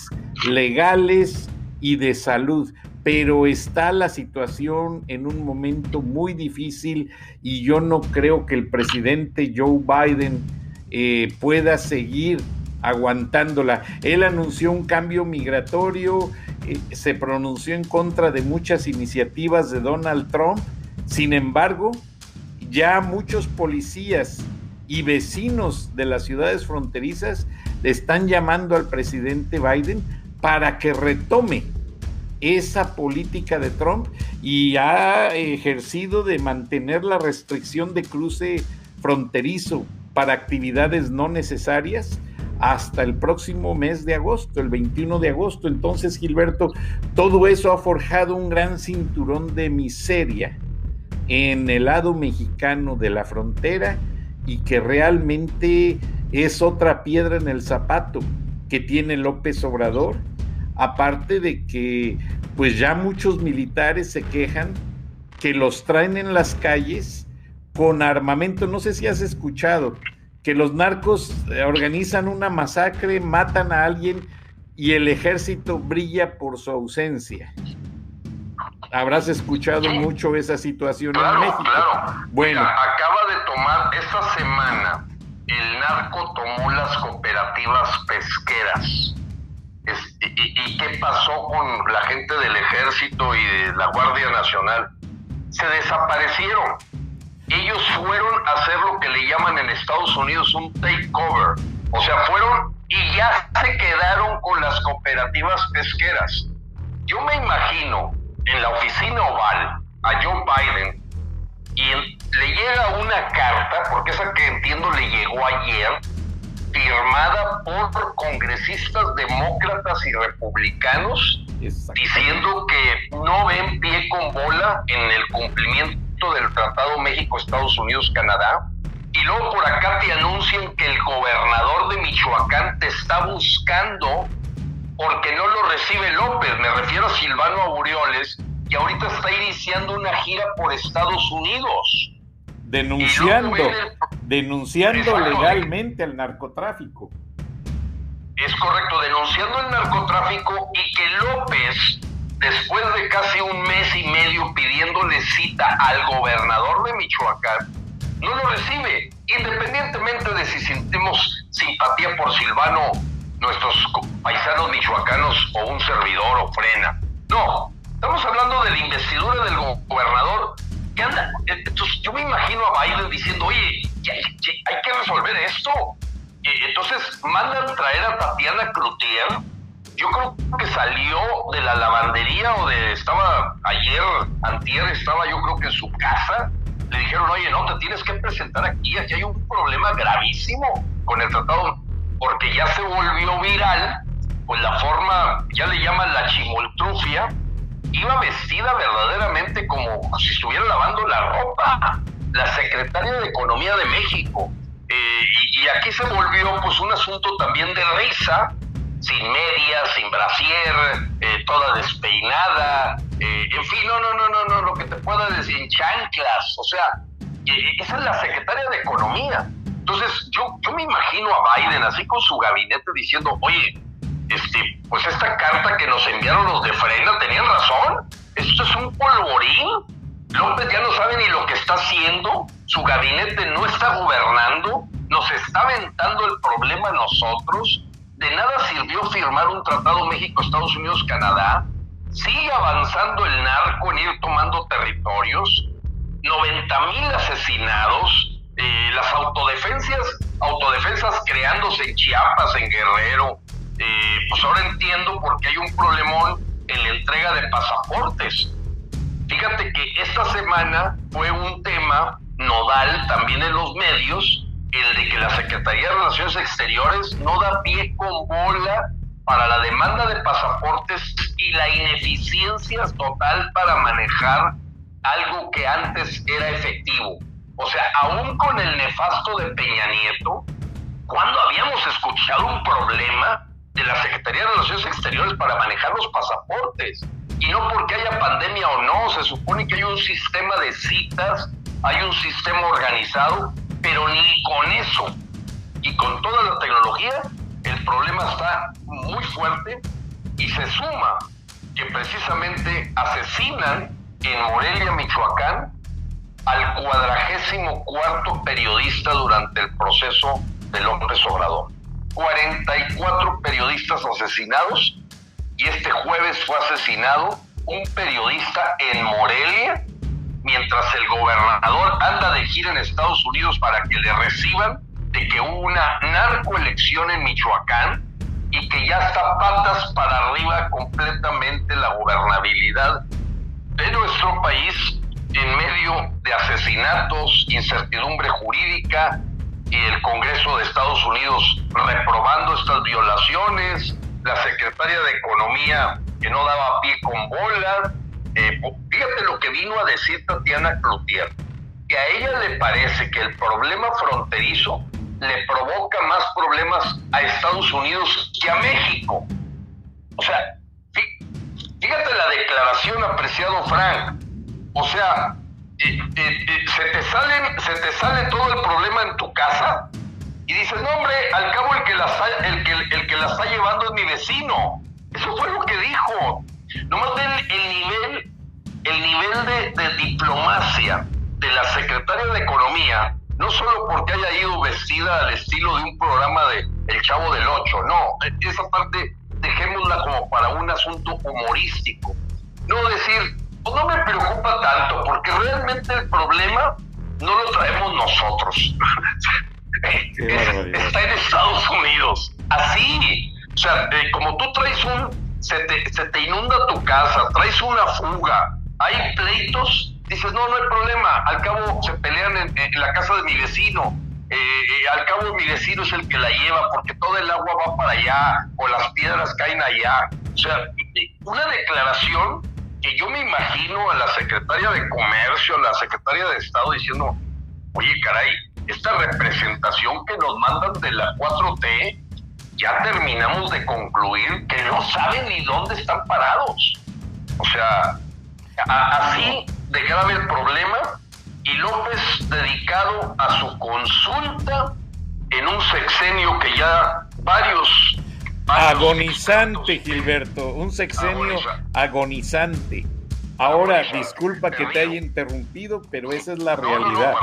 legales y de salud, pero está la situación en un momento muy difícil y yo no creo que el presidente Joe Biden pueda seguir aguantándola. Él anunció un cambio migratorio, se pronunció en contra de muchas iniciativas de Donald Trump. Sin embargo, ya muchos policías y vecinos de las ciudades fronterizas le están llamando al presidente Biden para que retome esa política de Trump, y ha ejercido de mantener la restricción de cruce fronterizo para actividades no necesarias hasta el próximo mes de agosto, el 21 de agosto. Entonces, Gilberto, todo eso ha forjado un gran cinturón de miseria en el lado mexicano de la frontera, y que realmente es otra piedra en el zapato que tiene López Obrador, aparte de que pues ya muchos militares se quejan que los traen en las calles con armamento. No sé si has escuchado que los narcos organizan una masacre, matan a alguien y el ejército brilla por su ausencia. Habrás escuchado mucho esa situación en México. Claro. Bueno, acaba de tomar esta semana, el narco tomó las cooperativas pesqueras. ¿Y qué pasó con la gente del ejército y de la Guardia Nacional? Se desaparecieron. Ellos fueron a hacer lo que le llaman en Estados Unidos un takeover. O sea, fueron y ya se quedaron con las cooperativas pesqueras. Yo me imagino en la oficina oval a Joe Biden, y le llega una carta, porque esa que entiendo le llegó ayer, firmada por congresistas demócratas y republicanos, diciendo que no ven pie con bola en el cumplimiento del Tratado México-Estados Unidos-Canadá, y luego por acá te anuncian que el gobernador de Michoacán te está buscando porque no lo recibe López. Me refiero a Silvano Aureoles, que ahorita está iniciando una gira por Estados Unidos. Denunciando legalmente al narcotráfico. Es correcto, denunciando el narcotráfico, y que López, después de casi un mes y medio pidiéndole cita al gobernador de Michoacán, no lo recibe, independientemente de si sentimos simpatía por Silvano, nuestros paisanos michoacanos, o un servidor, o Frena. No, estamos hablando de la investidura del gobernador que anda. Entonces yo me imagino a Biden diciendo, oye, hay que resolver esto. Entonces mandan traer a Tatiana Cloutier. Yo creo que salió de la lavandería, estaba ayer, antier, estaba yo creo que en su casa. Le dijeron, oye, no, te tienes que presentar aquí hay un problema gravísimo con el tratado, porque ya se volvió viral, pues la forma, ya le llaman la chimoltrufia. Iba vestida verdaderamente como si estuviera lavando la ropa, la secretaria de Economía de México. Y aquí se volvió pues un asunto también de risa, sin medias, sin brasier, toda despeinada, en fin, no, lo que te pueda decir, en chanclas. O sea, esa es la secretaria de Economía. Entonces yo me imagino a Biden así con su gabinete diciendo, oye, pues esta carta que nos enviaron los de Frena, tenían razón, esto es un polvorín. López ya no sabe ni lo que está haciendo, su gabinete no está gobernando, nos está aventando el problema a nosotros. De nada sirvió firmar un tratado México-Estados Unidos-Canadá. Sigue avanzando el narco en ir tomando territorios, 90,000 asesinados, las autodefensas creándose en Chiapas, en Guerrero. Pues ahora entiendo por qué hay un problemón en la entrega de pasaportes. Fíjate que esta semana fue un tema nodal también en los medios, el de que la Secretaría de Relaciones Exteriores no da pie con bola para la demanda de pasaportes y la ineficiencia total para manejar algo que antes era efectivo. O sea, aún con el nefasto de Peña Nieto, ¿cuándo habíamos escuchado un problema de la Secretaría de Relaciones Exteriores para manejar los pasaportes? y no porque haya pandemia o no, se supone que hay un sistema de citas, hay un sistema organizado, pero ni con eso y con toda la tecnología el problema está muy fuerte, y se suma que precisamente asesinan en Morelia, Michoacán, al 44º periodista durante el proceso de López Obrador. 44 periodistas asesinados, y este jueves fue asesinado un periodista en Morelia, mientras el gobernador anda de gira en Estados Unidos para que le reciban de que hubo una narcoelección en Michoacán y que ya está patas para arriba completamente la gobernabilidad de nuestro país en medio de asesinatos, incertidumbre jurídica, y el Congreso de Estados Unidos reprobando estas violaciones, la secretaria de Economía que no daba pie con bola. Fíjate lo que vino a decir Tatiana Cloutier, que a ella le parece que el problema fronterizo le provoca más problemas a Estados Unidos que a México. O sea, fíjate la declaración, apreciado Frank. O sea, se te sale todo el problema en tu casa y dices, no hombre, al cabo el que la está llevando es mi vecino. Eso fue lo que dijo. Nomás el nivel de diplomacia de la secretaria de Economía, no solo porque haya ido vestida al estilo de un programa de El Chavo del Ocho, no, esa parte dejémosla como para un asunto humorístico. No decir, pues no me preocupa tanto, porque realmente el problema no lo traemos nosotros. Está en Estados Unidos. Así, o sea, como tú traes se te inunda tu casa, traes una fuga, hay pleitos, dices, no hay problema, al cabo se pelean en la casa de mi vecino, al cabo mi vecino es el que la lleva, porque todo el agua va para allá, o las piedras caen allá. O sea, una declaración que yo me imagino a la secretaria de Comercio, a la secretaria de Estado diciendo, oye, caray, esta representación que nos mandan de la 4T, ya terminamos de concluir que no saben ni dónde están parados. O sea, así de grave el problema, y López dedicado a su consulta en un sexenio que ya varios agonizante, Gilberto, un sexenio agonizante. Ahora, disculpa que te haya interrumpido, pero esa es la realidad.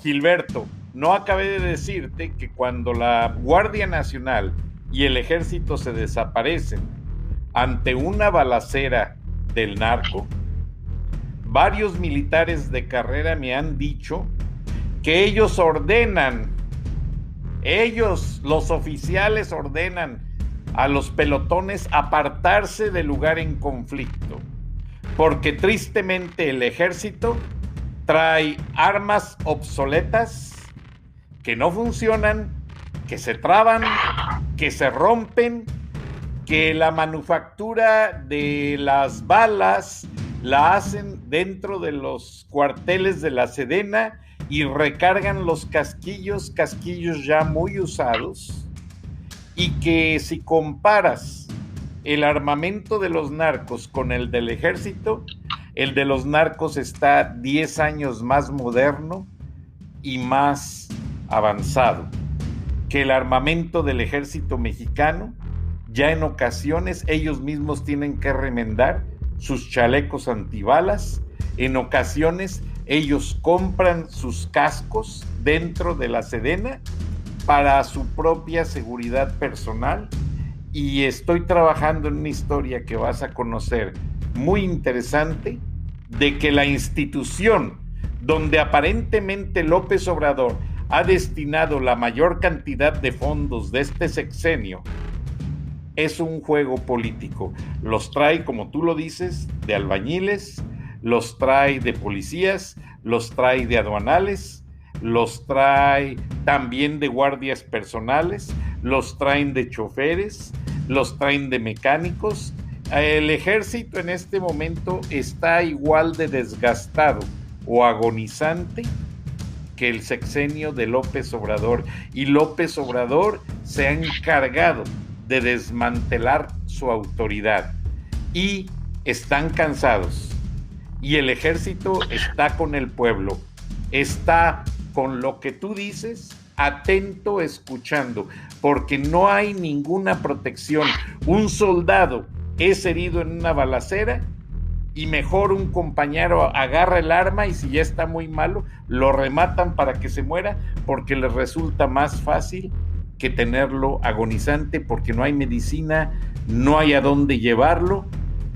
Gilberto, no acabé de decirte que cuando la Guardia Nacional y el Ejército se desaparecen ante una balacera del narco, varios militares de carrera me han dicho que ellos ordenan, los oficiales ordenan a los pelotones apartarse del lugar en conflicto, porque tristemente el ejército trae armas obsoletas que no funcionan, que se traban, que se rompen, que la manufactura de las balas la hacen dentro de los cuarteles de la Sedena y recargan los casquillos ya muy usados, y que si comparas el armamento de los narcos con el del ejército, el de los narcos está 10 años más moderno y más avanzado que el armamento del ejército mexicano. Ya en ocasiones ellos mismos tienen que remendar sus chalecos antibalas, en ocasiones ellos compran sus cascos dentro de la Sedena para su propia seguridad personal, y estoy trabajando en una historia que vas a conocer muy interesante, de que la institución donde aparentemente López Obrador ha destinado la mayor cantidad de fondos de este sexenio es un juego político. Los trae, como tú lo dices, de albañiles, los trae de policías, los trae de aduanales, los trae también de guardias personales, los traen de choferes, los traen de mecánicos. El ejército en este momento está igual de desgastado o agonizante que el sexenio de López Obrador, y López Obrador se ha encargado de desmantelar su autoridad, y están cansados y el ejército está con el pueblo, está con lo que tú dices, atento, escuchando, porque no hay ninguna protección. Un soldado es herido en una balacera y mejor un compañero agarra el arma y si ya está muy malo, lo rematan para que se muera porque les resulta más fácil que tenerlo agonizante, porque no hay medicina, no hay a dónde llevarlo,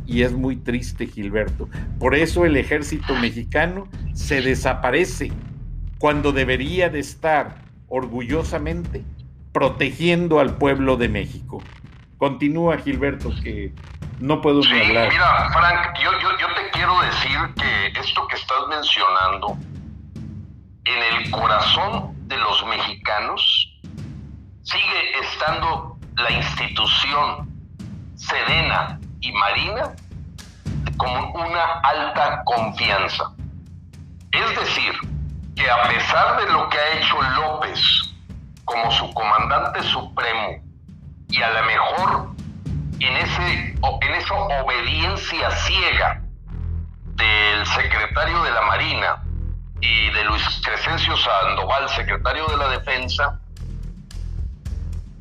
y es muy triste, Gilberto. Por eso el ejército mexicano se desaparece cuando debería de estar orgullosamente protegiendo al pueblo de México. Continúa, Gilberto, que no puedo ni hablar. Mira, Frank, yo te quiero decir que esto que estás mencionando, en el corazón de los mexicanos sigue estando la institución Sedena y Marina con una alta confianza. Es decir, que a pesar de lo que ha hecho López como su comandante supremo y a lo mejor en esa obediencia ciega del secretario de la Marina y de Luis Crescencio Sandoval, secretario de la Defensa,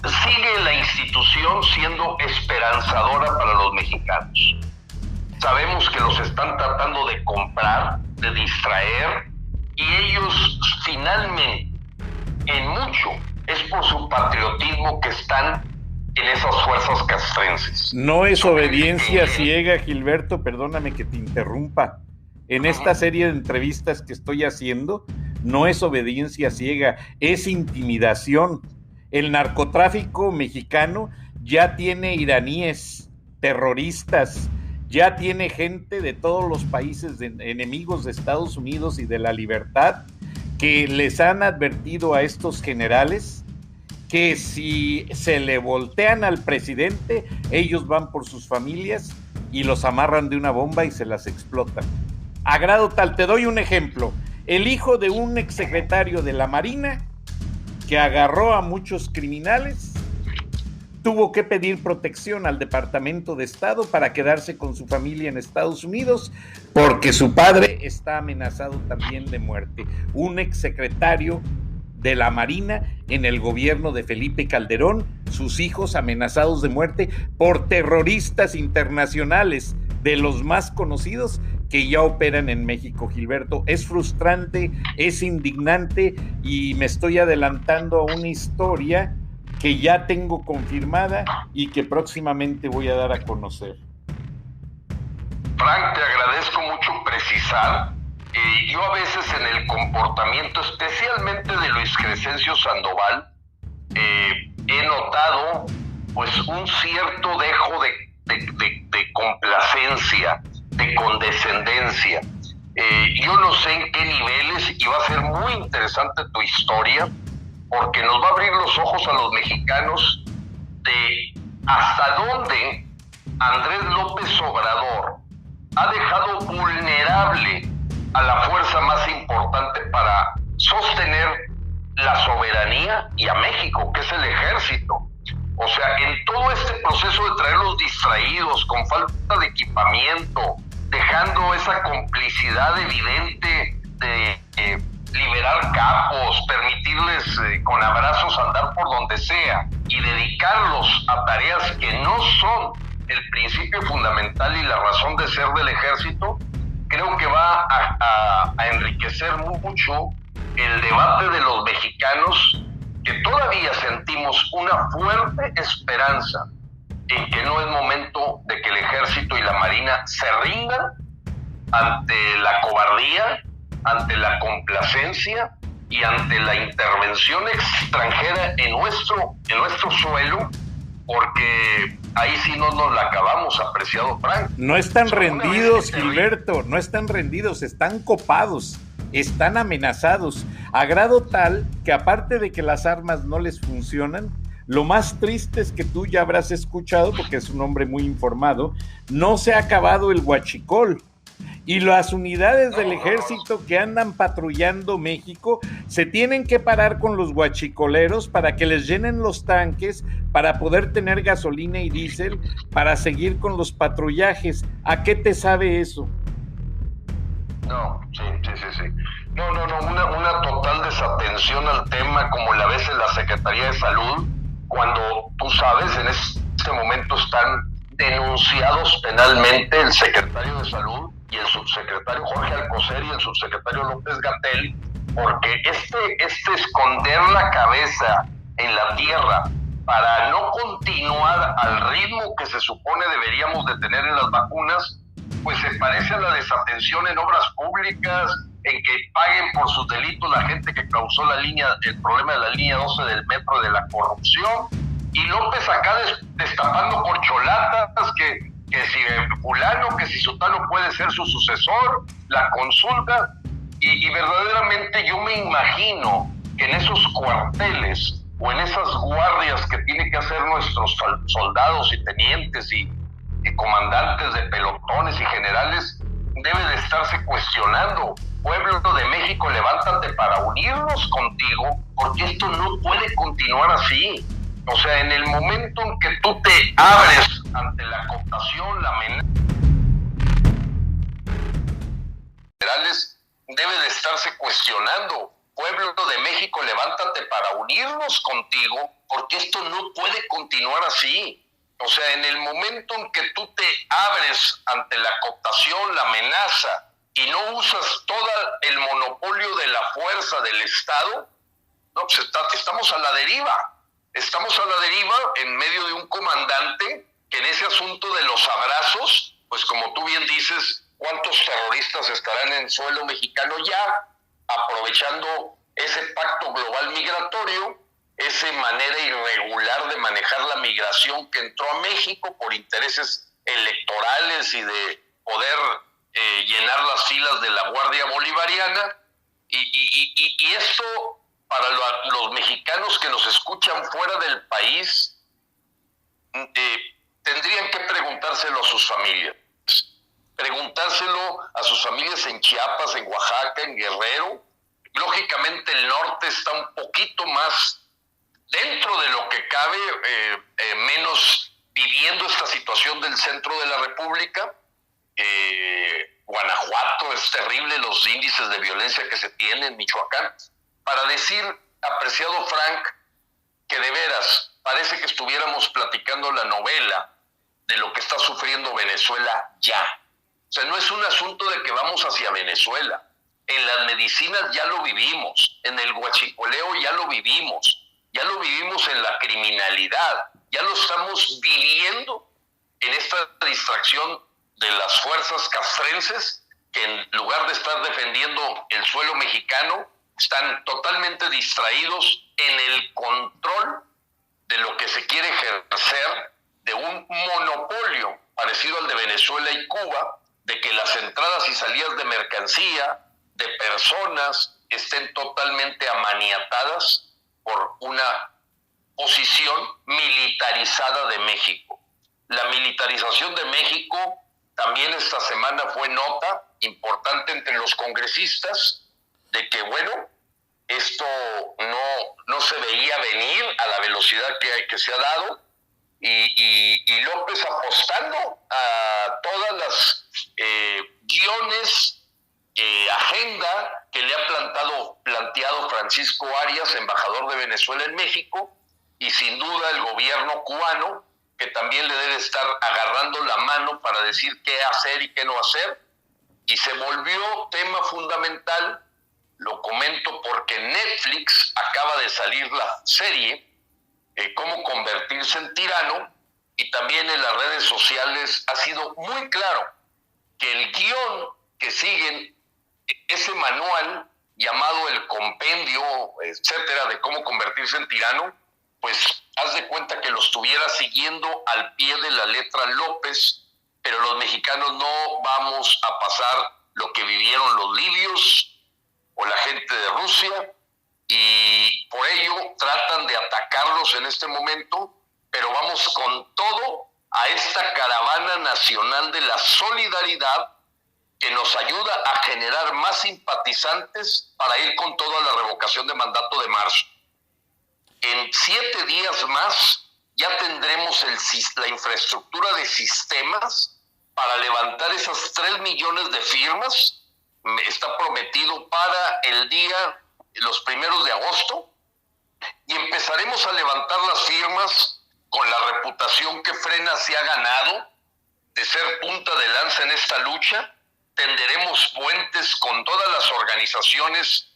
sigue la institución siendo esperanzadora para los mexicanos. Sabemos que los están tratando de comprar, de distraer, y ellos finalmente, en mucho, es por su patriotismo que están en esas fuerzas castrenses. No es obediencia ciega, Gilberto, perdóname que te interrumpa. En esta serie de entrevistas que estoy haciendo, no es obediencia ciega, es intimidación. El narcotráfico mexicano ya tiene iraníes, terroristas, ya tiene gente de todos los países enemigos de Estados Unidos y de la libertad que les han advertido a estos generales que si se le voltean al presidente, ellos van por sus familias y los amarran de una bomba y se las explotan. A grado tal, te doy un ejemplo, el hijo de un exsecretario de la Marina que agarró a muchos criminales, tuvo que pedir protección al Departamento de Estado para quedarse con su familia en Estados Unidos porque su padre está amenazado también de muerte. Un exsecretario de la Marina en el gobierno de Felipe Calderón, sus hijos amenazados de muerte por terroristas internacionales de los más conocidos que ya operan en México, Gilberto. Es frustrante, es indignante y me estoy adelantando a una historia que ya tengo confirmada y que próximamente voy a dar a conocer. Frank, te agradezco mucho precisar. Yo a veces en el comportamiento, especialmente de Luis Crescencio Sandoval, he notado pues un cierto dejo de complacencia, de condescendencia. Yo no sé en qué niveles, y va a ser muy interesante tu historia, porque nos va a abrir los ojos a los mexicanos de hasta dónde Andrés López Obrador ha dejado vulnerable a la fuerza más importante para sostener la soberanía y a México, que es el ejército. O sea, en todo este proceso de traerlos distraídos, con falta de equipamiento, dejando esa complicidad evidente de liberar capos, permitirles con abrazos andar por donde sea y dedicarlos a tareas que no son el principio fundamental y la razón de ser del ejército, creo que va a enriquecer mucho el debate de los mexicanos, que todavía sentimos una fuerte esperanza en que no es momento de que el ejército y la marina se rindan ante la cobardía, ante la complacencia y ante la intervención extranjera en nuestro suelo, porque ahí sí no nos la acabamos, apreciado Frank. No están rendidos, Gilberto, no están rendidos, están copados, están amenazados, a grado tal que aparte de que las armas no les funcionan, lo más triste es que tú ya habrás escuchado, porque es un hombre muy informado, no se ha acabado el huachicol. Y las unidades del ejército que andan patrullando México se tienen que parar con los guachicoleros para que les llenen los tanques, para poder tener gasolina y diésel, para seguir con los patrullajes. ¿A qué te sabe eso? No, sí. No, una total desatención al tema, como la ves en la Secretaría de Salud, cuando tú sabes, en este momento están denunciados penalmente el secretario de Salud y el subsecretario Jorge Alcocer y el subsecretario López-Gatell, porque este esconder la cabeza en la tierra para no continuar al ritmo que se supone deberíamos de tener en las vacunas, pues se parece a la desatención en obras públicas, en que paguen por sus delitos la gente que causó el problema de la línea 12 del metro, de la corrupción, y López acá destapando corcholatas, que si fulano, que si sutano puede ser su sucesor, la consulta, y verdaderamente yo me imagino que en esos cuarteles o en esas guardias que tienen que hacer nuestros soldados y tenientes y comandantes de pelotones y generales, debe de estarse cuestionando: pueblo de México, levántate para unirnos contigo, porque esto no puede continuar así. O sea, en el momento en que tú te abres ante la cooptación, la amenaza, debe de estarse cuestionando: pueblo de México, levántate para unirnos contigo, porque esto no puede continuar así. O sea, en el momento en que tú te abres ante la cooptación, la amenaza, y no usas todo el monopolio de la fuerza del Estado, no, pues estamos a la deriva. Estamos a la deriva en medio de un comandante que en ese asunto de los abrazos, pues como tú bien dices, ¿cuántos terroristas estarán en suelo mexicano ya, aprovechando ese pacto global migratorio, esa manera irregular de manejar la migración que entró a México por intereses electorales y de poder llenar las filas de la Guardia Bolivariana? Y esto, para los mexicanos que nos escuchan fuera del país, tendrían que preguntárselo a sus familias. Preguntárselo a sus familias en Chiapas, en Oaxaca, en Guerrero. Lógicamente el norte está un poquito más dentro de lo que cabe, menos viviendo esta situación del centro de la República. Guanajuato, es terrible los índices de violencia que se tienen en Michoacán. Para decir, apreciado Frank, que de veras parece que estuviéramos platicando la novela de lo que está sufriendo Venezuela ya. O sea, no es un asunto de que vamos hacia Venezuela. En las medicinas ya lo vivimos, en el huachicoleo ya lo vivimos en la criminalidad, ya lo estamos viviendo en esta distracción de las fuerzas castrenses, que en lugar de estar defendiendo el suelo mexicano, están totalmente distraídos en el control de lo que se quiere ejercer, de un monopolio parecido al de Venezuela y Cuba, de que las entradas y salidas de mercancía, de personas, estén totalmente amaniatadas por una posición militarizada de México. La militarización de México también esta semana fue nota importante entre los congresistas, de que, bueno, esto no se veía venir a la velocidad que se ha dado, y López apostando a todas las guiones, agenda que le ha planteado Francisco Arias, embajador de Venezuela en México, y sin duda el gobierno cubano, que también le debe estar agarrando la mano para decir qué hacer y qué no hacer, y se volvió tema fundamental. Lo comento porque Netflix acaba de salir la serie Cómo convertirse en tirano, y también en las redes sociales ha sido muy claro que el guión que siguen, ese manual llamado el compendio, etcétera, de cómo convertirse en tirano, pues haz de cuenta que lo estuviera siguiendo al pie de la letra López, pero los mexicanos no vamos a pasar lo que vivieron los libios o la gente de Rusia, y por ello tratan de atacarlos en este momento, pero vamos con todo a esta caravana nacional de la solidaridad que nos ayuda a generar más simpatizantes para ir con toda la revocación de mandato de marzo. En 7 días más ya tendremos la infraestructura de sistemas para levantar esas 3 millones de firmas. Está prometido para los primeros de agosto, y empezaremos a levantar las firmas con la reputación que Frena se ha ganado de ser punta de lanza en esta lucha. Tenderemos puentes con todas las organizaciones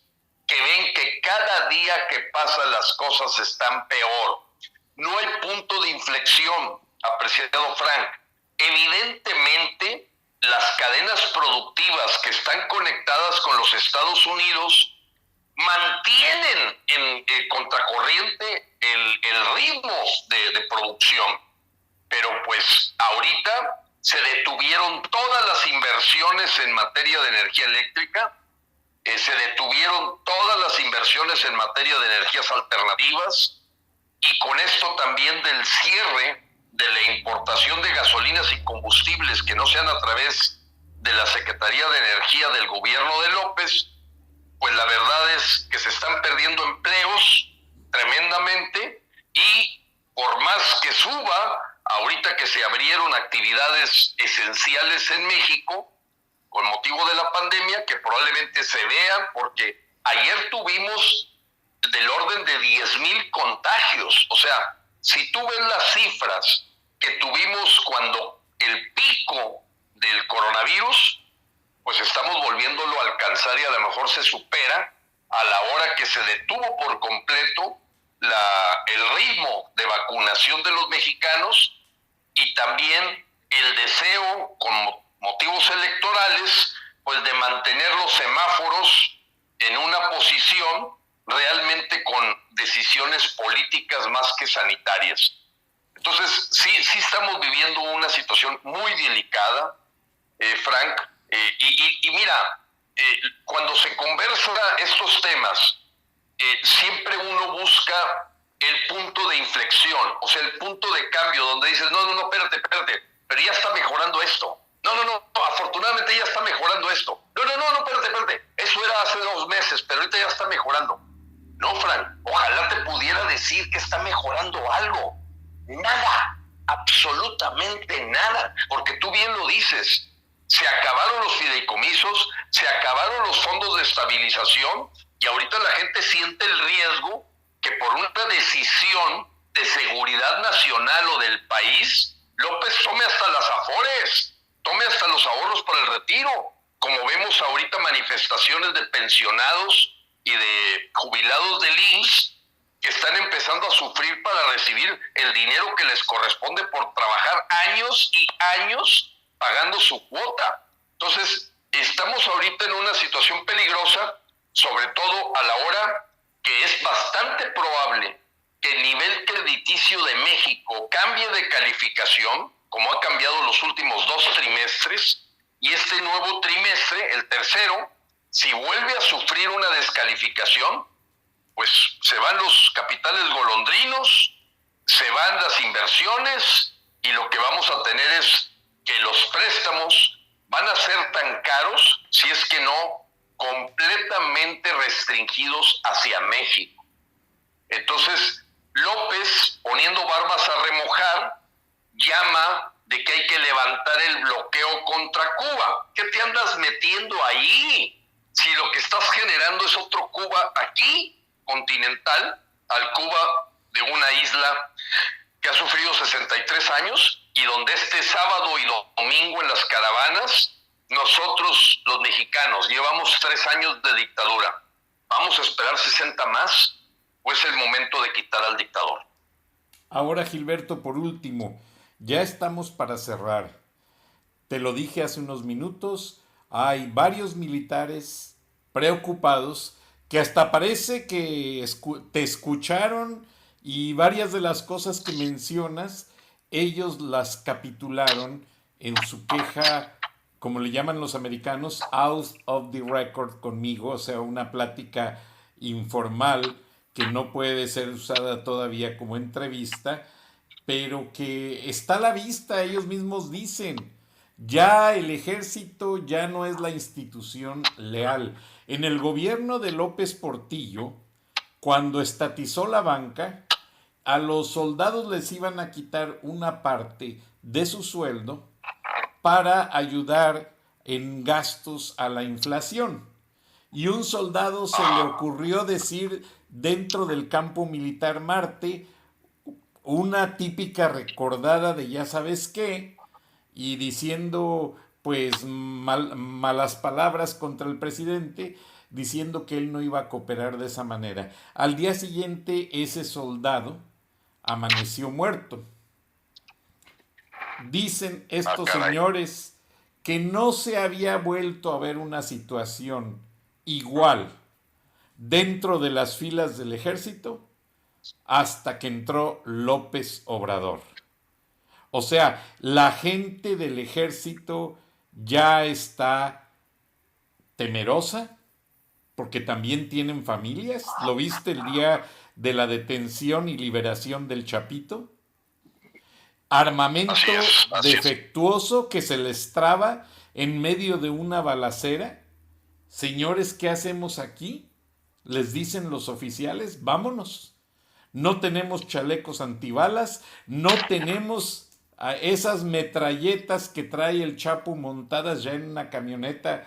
que ven que cada día que pasa las cosas están peor. No hay punto de inflexión, apreciado Frank. Evidentemente, las cadenas productivas que están conectadas con los Estados Unidos mantienen en contracorriente el ritmo de producción. Pero pues ahorita se detuvieron todas las inversiones en materia de energía eléctrica, se detuvieron todas las inversiones en materia de energías alternativas, y con esto también del cierre de la importación de gasolinas y combustibles que no sean a través de la Secretaría de Energía del gobierno de López, pues la verdad es que se están perdiendo empleos tremendamente, y por más que suba, ahorita que se abrieron actividades esenciales en México con motivo de la pandemia, que probablemente se vean, porque ayer tuvimos del orden de 10,000 contagios. O sea, si tú ves las cifras que tuvimos cuando el pico del coronavirus, pues estamos volviéndolo a alcanzar, y a lo mejor se supera a la hora que se detuvo por completo el ritmo de vacunación de los mexicanos, y también el deseo, con motivos electorales, pues de mantener los semáforos en una posición realmente con decisiones políticas más que sanitarias. Entonces, sí estamos viviendo una situación muy delicada, Frank, y mira, cuando se conversa estos temas, siempre uno busca el punto de inflexión, o sea, el punto de cambio, donde dices, no, espérate, pero ya está mejorando esto. No, afortunadamente ya está mejorando esto. No, espérate, eso era hace 2 meses, pero ahorita ya está mejorando. No, Frank, ojalá te pudiera decir que está mejorando algo. Nada, absolutamente nada, porque tú bien lo dices. Se acabaron los fideicomisos, se acabaron los fondos de estabilización, y ahorita la gente siente el riesgo que por una decisión de seguridad nacional o del país, López tome hasta las afores, tome hasta los ahorros para el retiro, como vemos ahorita manifestaciones de pensionados y de jubilados del IMSS que están empezando a sufrir para recibir el dinero que les corresponde por trabajar años y años pagando su cuota. Entonces, estamos ahorita en una situación peligrosa, sobre todo a la hora que es bastante probable que el nivel crediticio de México cambie de calificación, como ha cambiado los últimos 2 trimestres, y este nuevo trimestre, el tercero, si vuelve a sufrir una descalificación, pues se van los capitales golondrinos, se van las inversiones, y lo que vamos a tener es que los préstamos van a ser tan caros, si es que no completamente restringidos hacia México. Entonces, López, poniendo barbas a remojar, llama de que hay que levantar el bloqueo contra Cuba. ¿Qué te andas metiendo ahí? Si lo que estás generando es otro Cuba aquí, continental, al Cuba de una isla que ha sufrido 63 años, y donde este sábado y domingo en las caravanas, nosotros los mexicanos llevamos 3 años de dictadura. ¿Vamos a esperar 60 más? ¿O es el momento de quitar al dictador? Ahora, Gilberto, por último, ya estamos para cerrar. Te lo dije hace unos minutos, hay varios militares preocupados que hasta parece que te escucharon, y varias de las cosas que mencionas, ellos las capitularon en su queja, como le llaman los americanos, out of the record conmigo, o sea, una plática informal que no puede ser usada todavía como entrevista, pero que está a la vista, ellos mismos dicen. Ya el ejército ya no es la institución leal. En el gobierno de López Portillo, cuando estatizó la banca, a los soldados les iban a quitar una parte de su sueldo para ayudar en gastos a la inflación. Y un soldado se le ocurrió decir dentro del campo militar Marte una típica recordada de ya sabes qué, y diciendo pues malas palabras contra el presidente, diciendo que él no iba a cooperar de esa manera. Al día siguiente ese soldado amaneció muerto. Dicen estos señores que no se había vuelto a ver una situación igual dentro de las filas del ejército hasta que entró López Obrador. O sea, la gente del ejército ya está temerosa porque también tienen familias. ¿Lo viste el día de la detención y liberación del Chapito? Armamento defectuoso que se les traba en medio de una balacera. Señores, ¿qué hacemos aquí? Les dicen los oficiales, vámonos. No tenemos chalecos antibalas, no tenemos a esas metralletas que trae el Chapo montadas ya en una camioneta,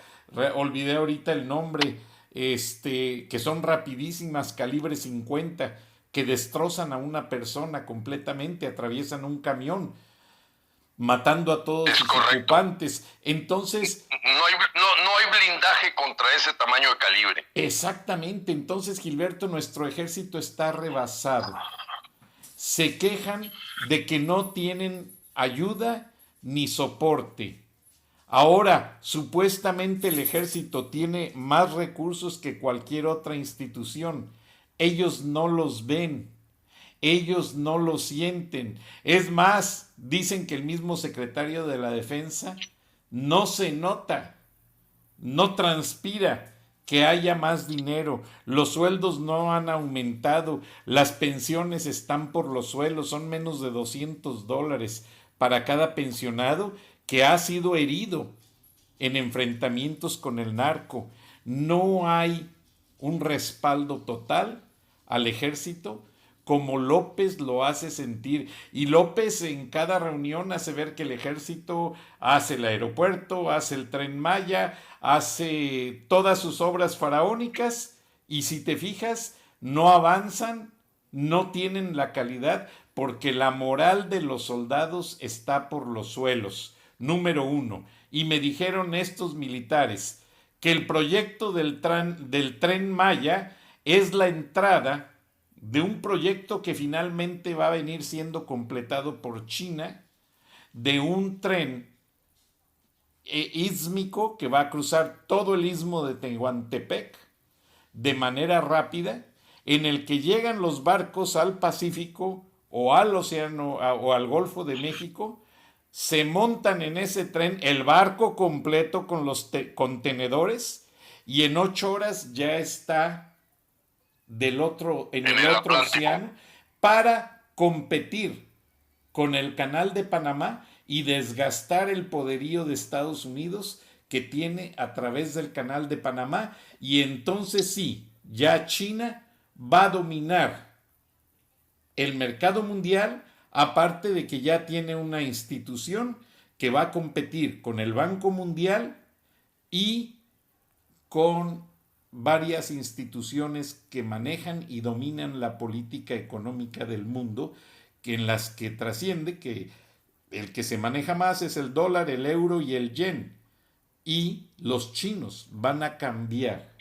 olvidé ahorita el nombre, que son rapidísimas, calibre 50, que destrozan a una persona completamente, atraviesan un camión, matando a todos sus ocupantes. Entonces, no hay blindaje contra ese tamaño de calibre. Exactamente. Entonces, Gilberto, nuestro ejército está rebasado. Se quejan de que no tienen ayuda ni soporte. Ahora, supuestamente el ejército tiene más recursos que cualquier otra institución. Ellos no los ven. Ellos no lo sienten. Es más, dicen que el mismo secretario de la Defensa no se nota, no transpira que haya más dinero. Los sueldos no han aumentado, las pensiones están por los suelos, son menos de $200 para cada pensionado que ha sido herido en enfrentamientos con el narco. No hay un respaldo total al ejército como López lo hace sentir. Y López en cada reunión hace ver que el ejército hace el aeropuerto, hace el Tren Maya, hace todas sus obras faraónicas, y si te fijas, no avanzan, no tienen la calidad, porque la moral de los soldados está por los suelos, número uno. Y me dijeron estos militares que el proyecto del Tren Maya es la entrada de un proyecto que finalmente va a venir siendo completado por China, de un tren ísmico que va a cruzar todo el istmo de Tehuantepec de manera rápida, en el que llegan los barcos al Pacífico o al Océano o al Golfo de México, se montan en ese tren, el barco completo con los contenedores, y en 8 horas ya está en el otro océano, para competir con el Canal de Panamá y desgastar el poderío de Estados Unidos que tiene a través del Canal de Panamá. Y entonces sí, ya China va a dominar el mercado mundial, aparte de que ya tiene una institución que va a competir con el Banco Mundial y con varias instituciones que manejan y dominan la política económica del mundo, que en las que trasciende que el que se maneja más es el dólar, el euro y el yen. Y los chinos van a cambiar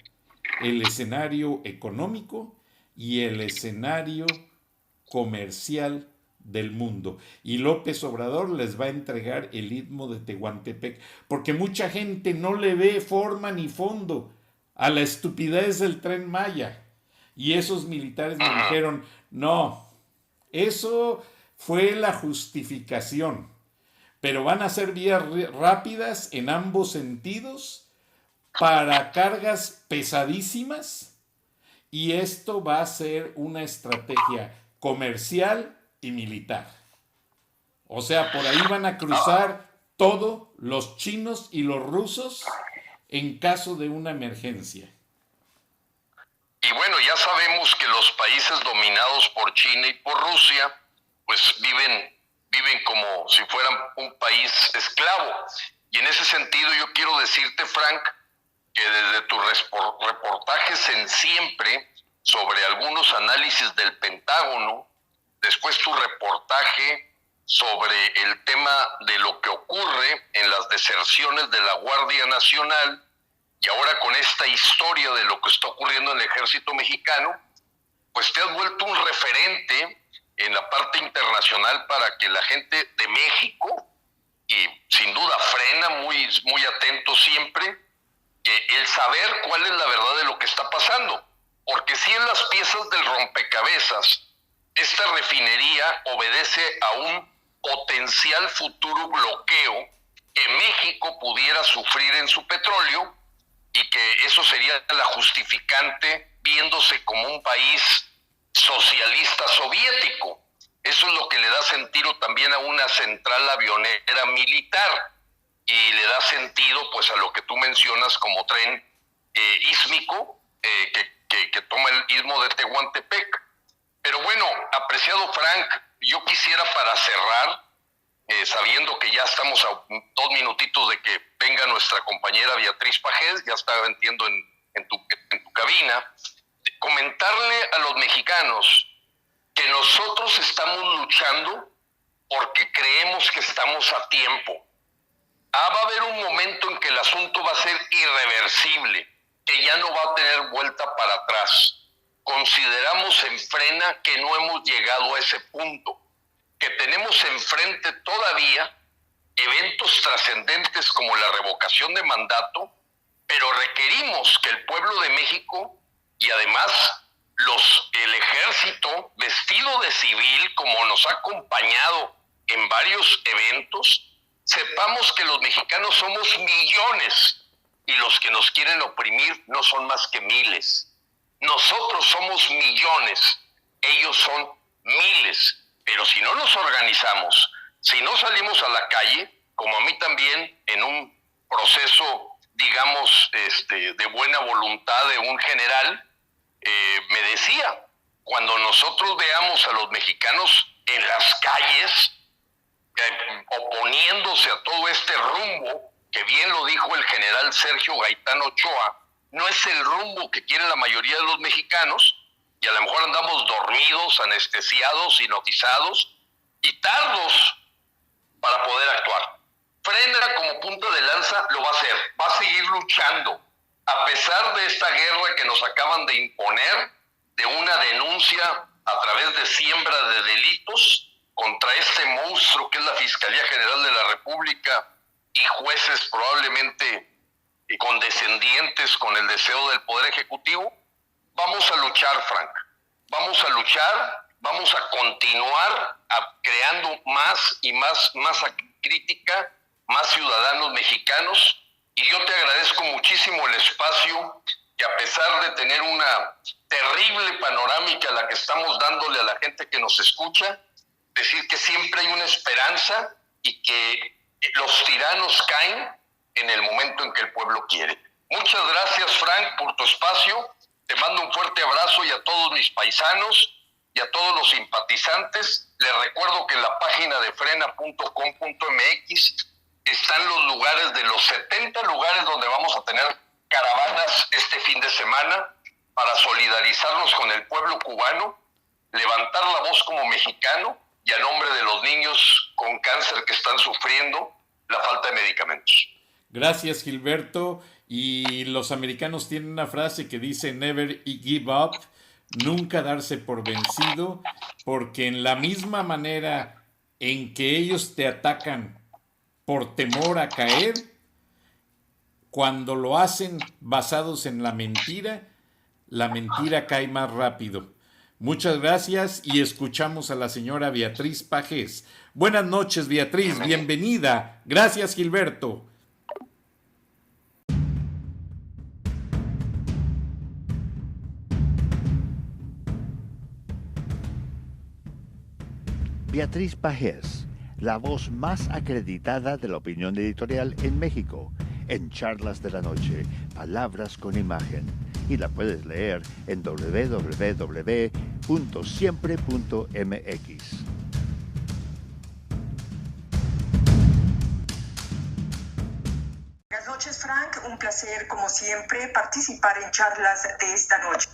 el escenario económico y el escenario comercial del mundo. Y López Obrador les va a entregar el istmo de Tehuantepec, porque mucha gente no le ve forma ni fondo a la estupidez del Tren Maya. Y esos militares me dijeron, no, eso fue la justificación, pero van a ser vías rápidas en ambos sentidos para cargas pesadísimas, y esto va a ser una estrategia comercial y militar. O sea, por ahí van a cruzar todo los chinos y los rusos en caso de una emergencia. Y bueno, ya sabemos que los países dominados por China y por Rusia, pues viven como si fueran un país esclavo. Y en ese sentido yo quiero decirte, Frank, que desde tus reportajes en Siempre sobre algunos análisis del Pentágono, después tu reportaje sobre el tema de lo que ocurre en las deserciones de la Guardia Nacional, y ahora con esta historia de lo que está ocurriendo en el ejército mexicano, pues te has vuelto un referente en la parte internacional para que la gente de México, y sin duda Frena, muy atento siempre, que el saber cuál es la verdad de lo que está pasando. Porque si en las piezas del rompecabezas, esta refinería obedece a un potencial futuro bloqueo que México pudiera sufrir en su petróleo, y que eso sería la justificante viéndose como un país socialista soviético. Eso es lo que le da sentido también a una central avionera militar, y le da sentido pues a lo que tú mencionas como tren ísmico que toma el istmo de Tehuantepec. Pero bueno, apreciado Frank, yo quisiera para cerrar, sabiendo que ya estamos a 2 minutitos de que venga nuestra compañera Beatriz Pajés, ya está, entiendo, en tu cabina, comentarle a los mexicanos que nosotros estamos luchando porque creemos que estamos a tiempo. Va a haber un momento en que el asunto va a ser irreversible, que ya no va a tener vuelta para atrás. Consideramos en Frena que no hemos llegado a ese punto, que tenemos enfrente todavía eventos trascendentes como la revocación de mandato, pero requerimos que el pueblo de México y además el ejército vestido de civil, como nos ha acompañado en varios eventos, sepamos que los mexicanos somos millones y los que nos quieren oprimir no son más que miles. Nosotros somos millones, ellos son miles. Pero si no nos organizamos, si no salimos a la calle, como a mí también, en un proceso, digamos, de buena voluntad de un general, me decía, cuando nosotros veamos a los mexicanos en las calles, oponiéndose a todo este rumbo, que bien lo dijo el general Sergio Gaitán Ochoa, no es el rumbo que quieren la mayoría de los mexicanos, y a lo mejor andamos dormidos, anestesiados, hipnotizados y tardos para poder actuar. Frena como punta de lanza lo va a hacer, va a seguir luchando, a pesar de esta guerra que nos acaban de imponer, de una denuncia a través de siembra de delitos contra este monstruo que es la Fiscalía General de la República y jueces probablemente condescendientes con el deseo del Poder Ejecutivo. Vamos a luchar, Frank. Vamos a luchar, vamos a continuar creando más y más masa crítica, más ciudadanos mexicanos. Y yo te agradezco muchísimo el espacio, que a pesar de tener una terrible panorámica a la que estamos dándole a la gente que nos escucha, decir que siempre hay una esperanza y que los tiranos caen en el momento en que el pueblo quiere. Muchas gracias, Frank, por tu espacio. Te mando un fuerte abrazo, y a todos mis paisanos y a todos los simpatizantes. Les recuerdo que en la página de frena.com.mx están los lugares, de los 70 lugares donde vamos a tener caravanas este fin de semana para solidarizarnos con el pueblo cubano, levantar la voz como mexicano y a nombre de los niños con cáncer que están sufriendo la falta de medicamentos. Gracias, Gilberto. Y los americanos tienen una frase que dice never give up, nunca darse por vencido, porque en la misma manera en que ellos te atacan por temor a caer, cuando lo hacen basados en la mentira cae más rápido. Muchas gracias, y escuchamos a la señora Beatriz Pajés. Buenas noches, Beatriz, bienvenida. Gracias, Gilberto. Beatriz Pajés, la voz más acreditada de la opinión editorial en México, en Charlas de la Noche, Palabras con Imagen. Y la puedes leer en www.siempre.mx. Buenas noches, Frank. Un placer, como siempre, participar en charlas de esta noche.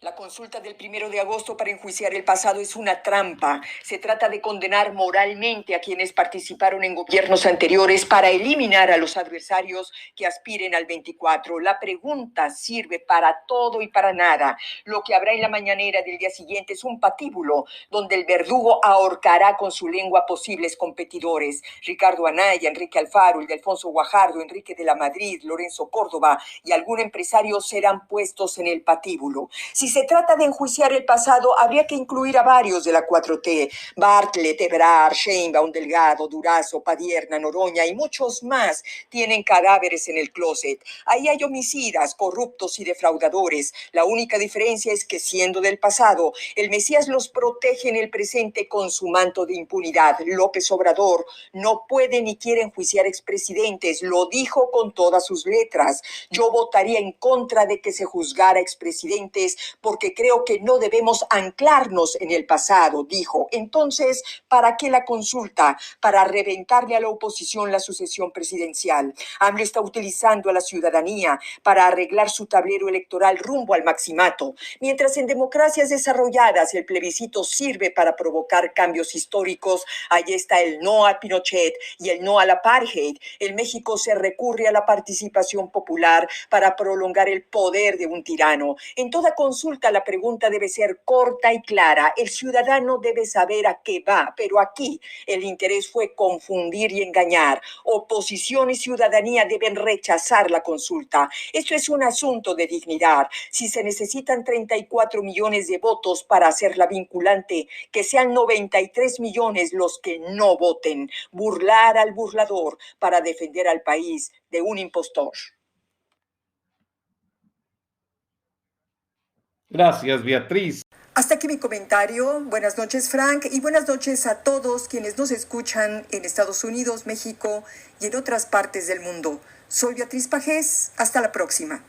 La consulta del 1 de agosto para enjuiciar el pasado es una trampa. Se trata de condenar moralmente a quienes participaron en gobiernos anteriores para eliminar a los adversarios que aspiren al 24. La pregunta sirve para todo y para nada. Lo que habrá en la mañanera del día siguiente es un patíbulo donde el verdugo ahorcará con su lengua posibles competidores. Ricardo Anaya, Enrique Alfaro, Ildefonso Guajardo, Enrique de la Madrid, Lorenzo Córdoba y algún empresario serán puestos en el patíbulo. Si se trata de enjuiciar el pasado, habría que incluir a varios de la 4T: Bartlett, Ebrard, Sheinbaum, Delgado, Durazo, Padierna, Noroña y muchos más tienen cadáveres en el closet. Ahí hay homicidas, corruptos y defraudadores. La única diferencia es que, siendo del pasado, el Mesías los protege en el presente con su manto de impunidad. López Obrador no puede ni quiere enjuiciar expresidentes, lo dijo con todas sus letras. Yo votaría en contra de que se juzgara expresidentes porque creo que no debemos anclarnos en el pasado, dijo. Entonces, ¿para qué la consulta? Para reventarle a la oposición la sucesión presidencial. AMLO está utilizando a la ciudadanía para arreglar su tablero electoral rumbo al maximato. Mientras en democracias desarrolladas el plebiscito sirve para provocar cambios históricos, allí está el no a Pinochet y el no al apartheid. En México se recurre a la participación popular para prolongar el poder de un tirano. En toda consulta la pregunta debe ser corta y clara. El ciudadano debe saber a qué va, pero aquí el interés fue confundir y engañar. Oposición y ciudadanía deben rechazar la consulta. Esto es un asunto de dignidad. Si se necesitan 34 millones de votos para hacerla vinculante, que sean 93 millones los que no voten. Burlar al burlador para defender al país de un impostor. Gracias, Beatriz. Hasta aquí mi comentario. Buenas noches, Frank, y buenas noches a todos quienes nos escuchan en Estados Unidos, México y en otras partes del mundo. Soy Beatriz Pajés. Hasta la próxima.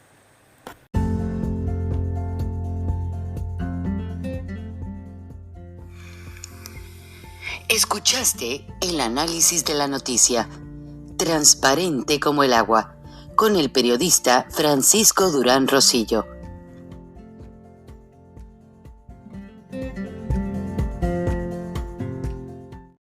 Escuchaste el análisis de la noticia, transparente como el agua, con el periodista Francisco Durán Rosillo.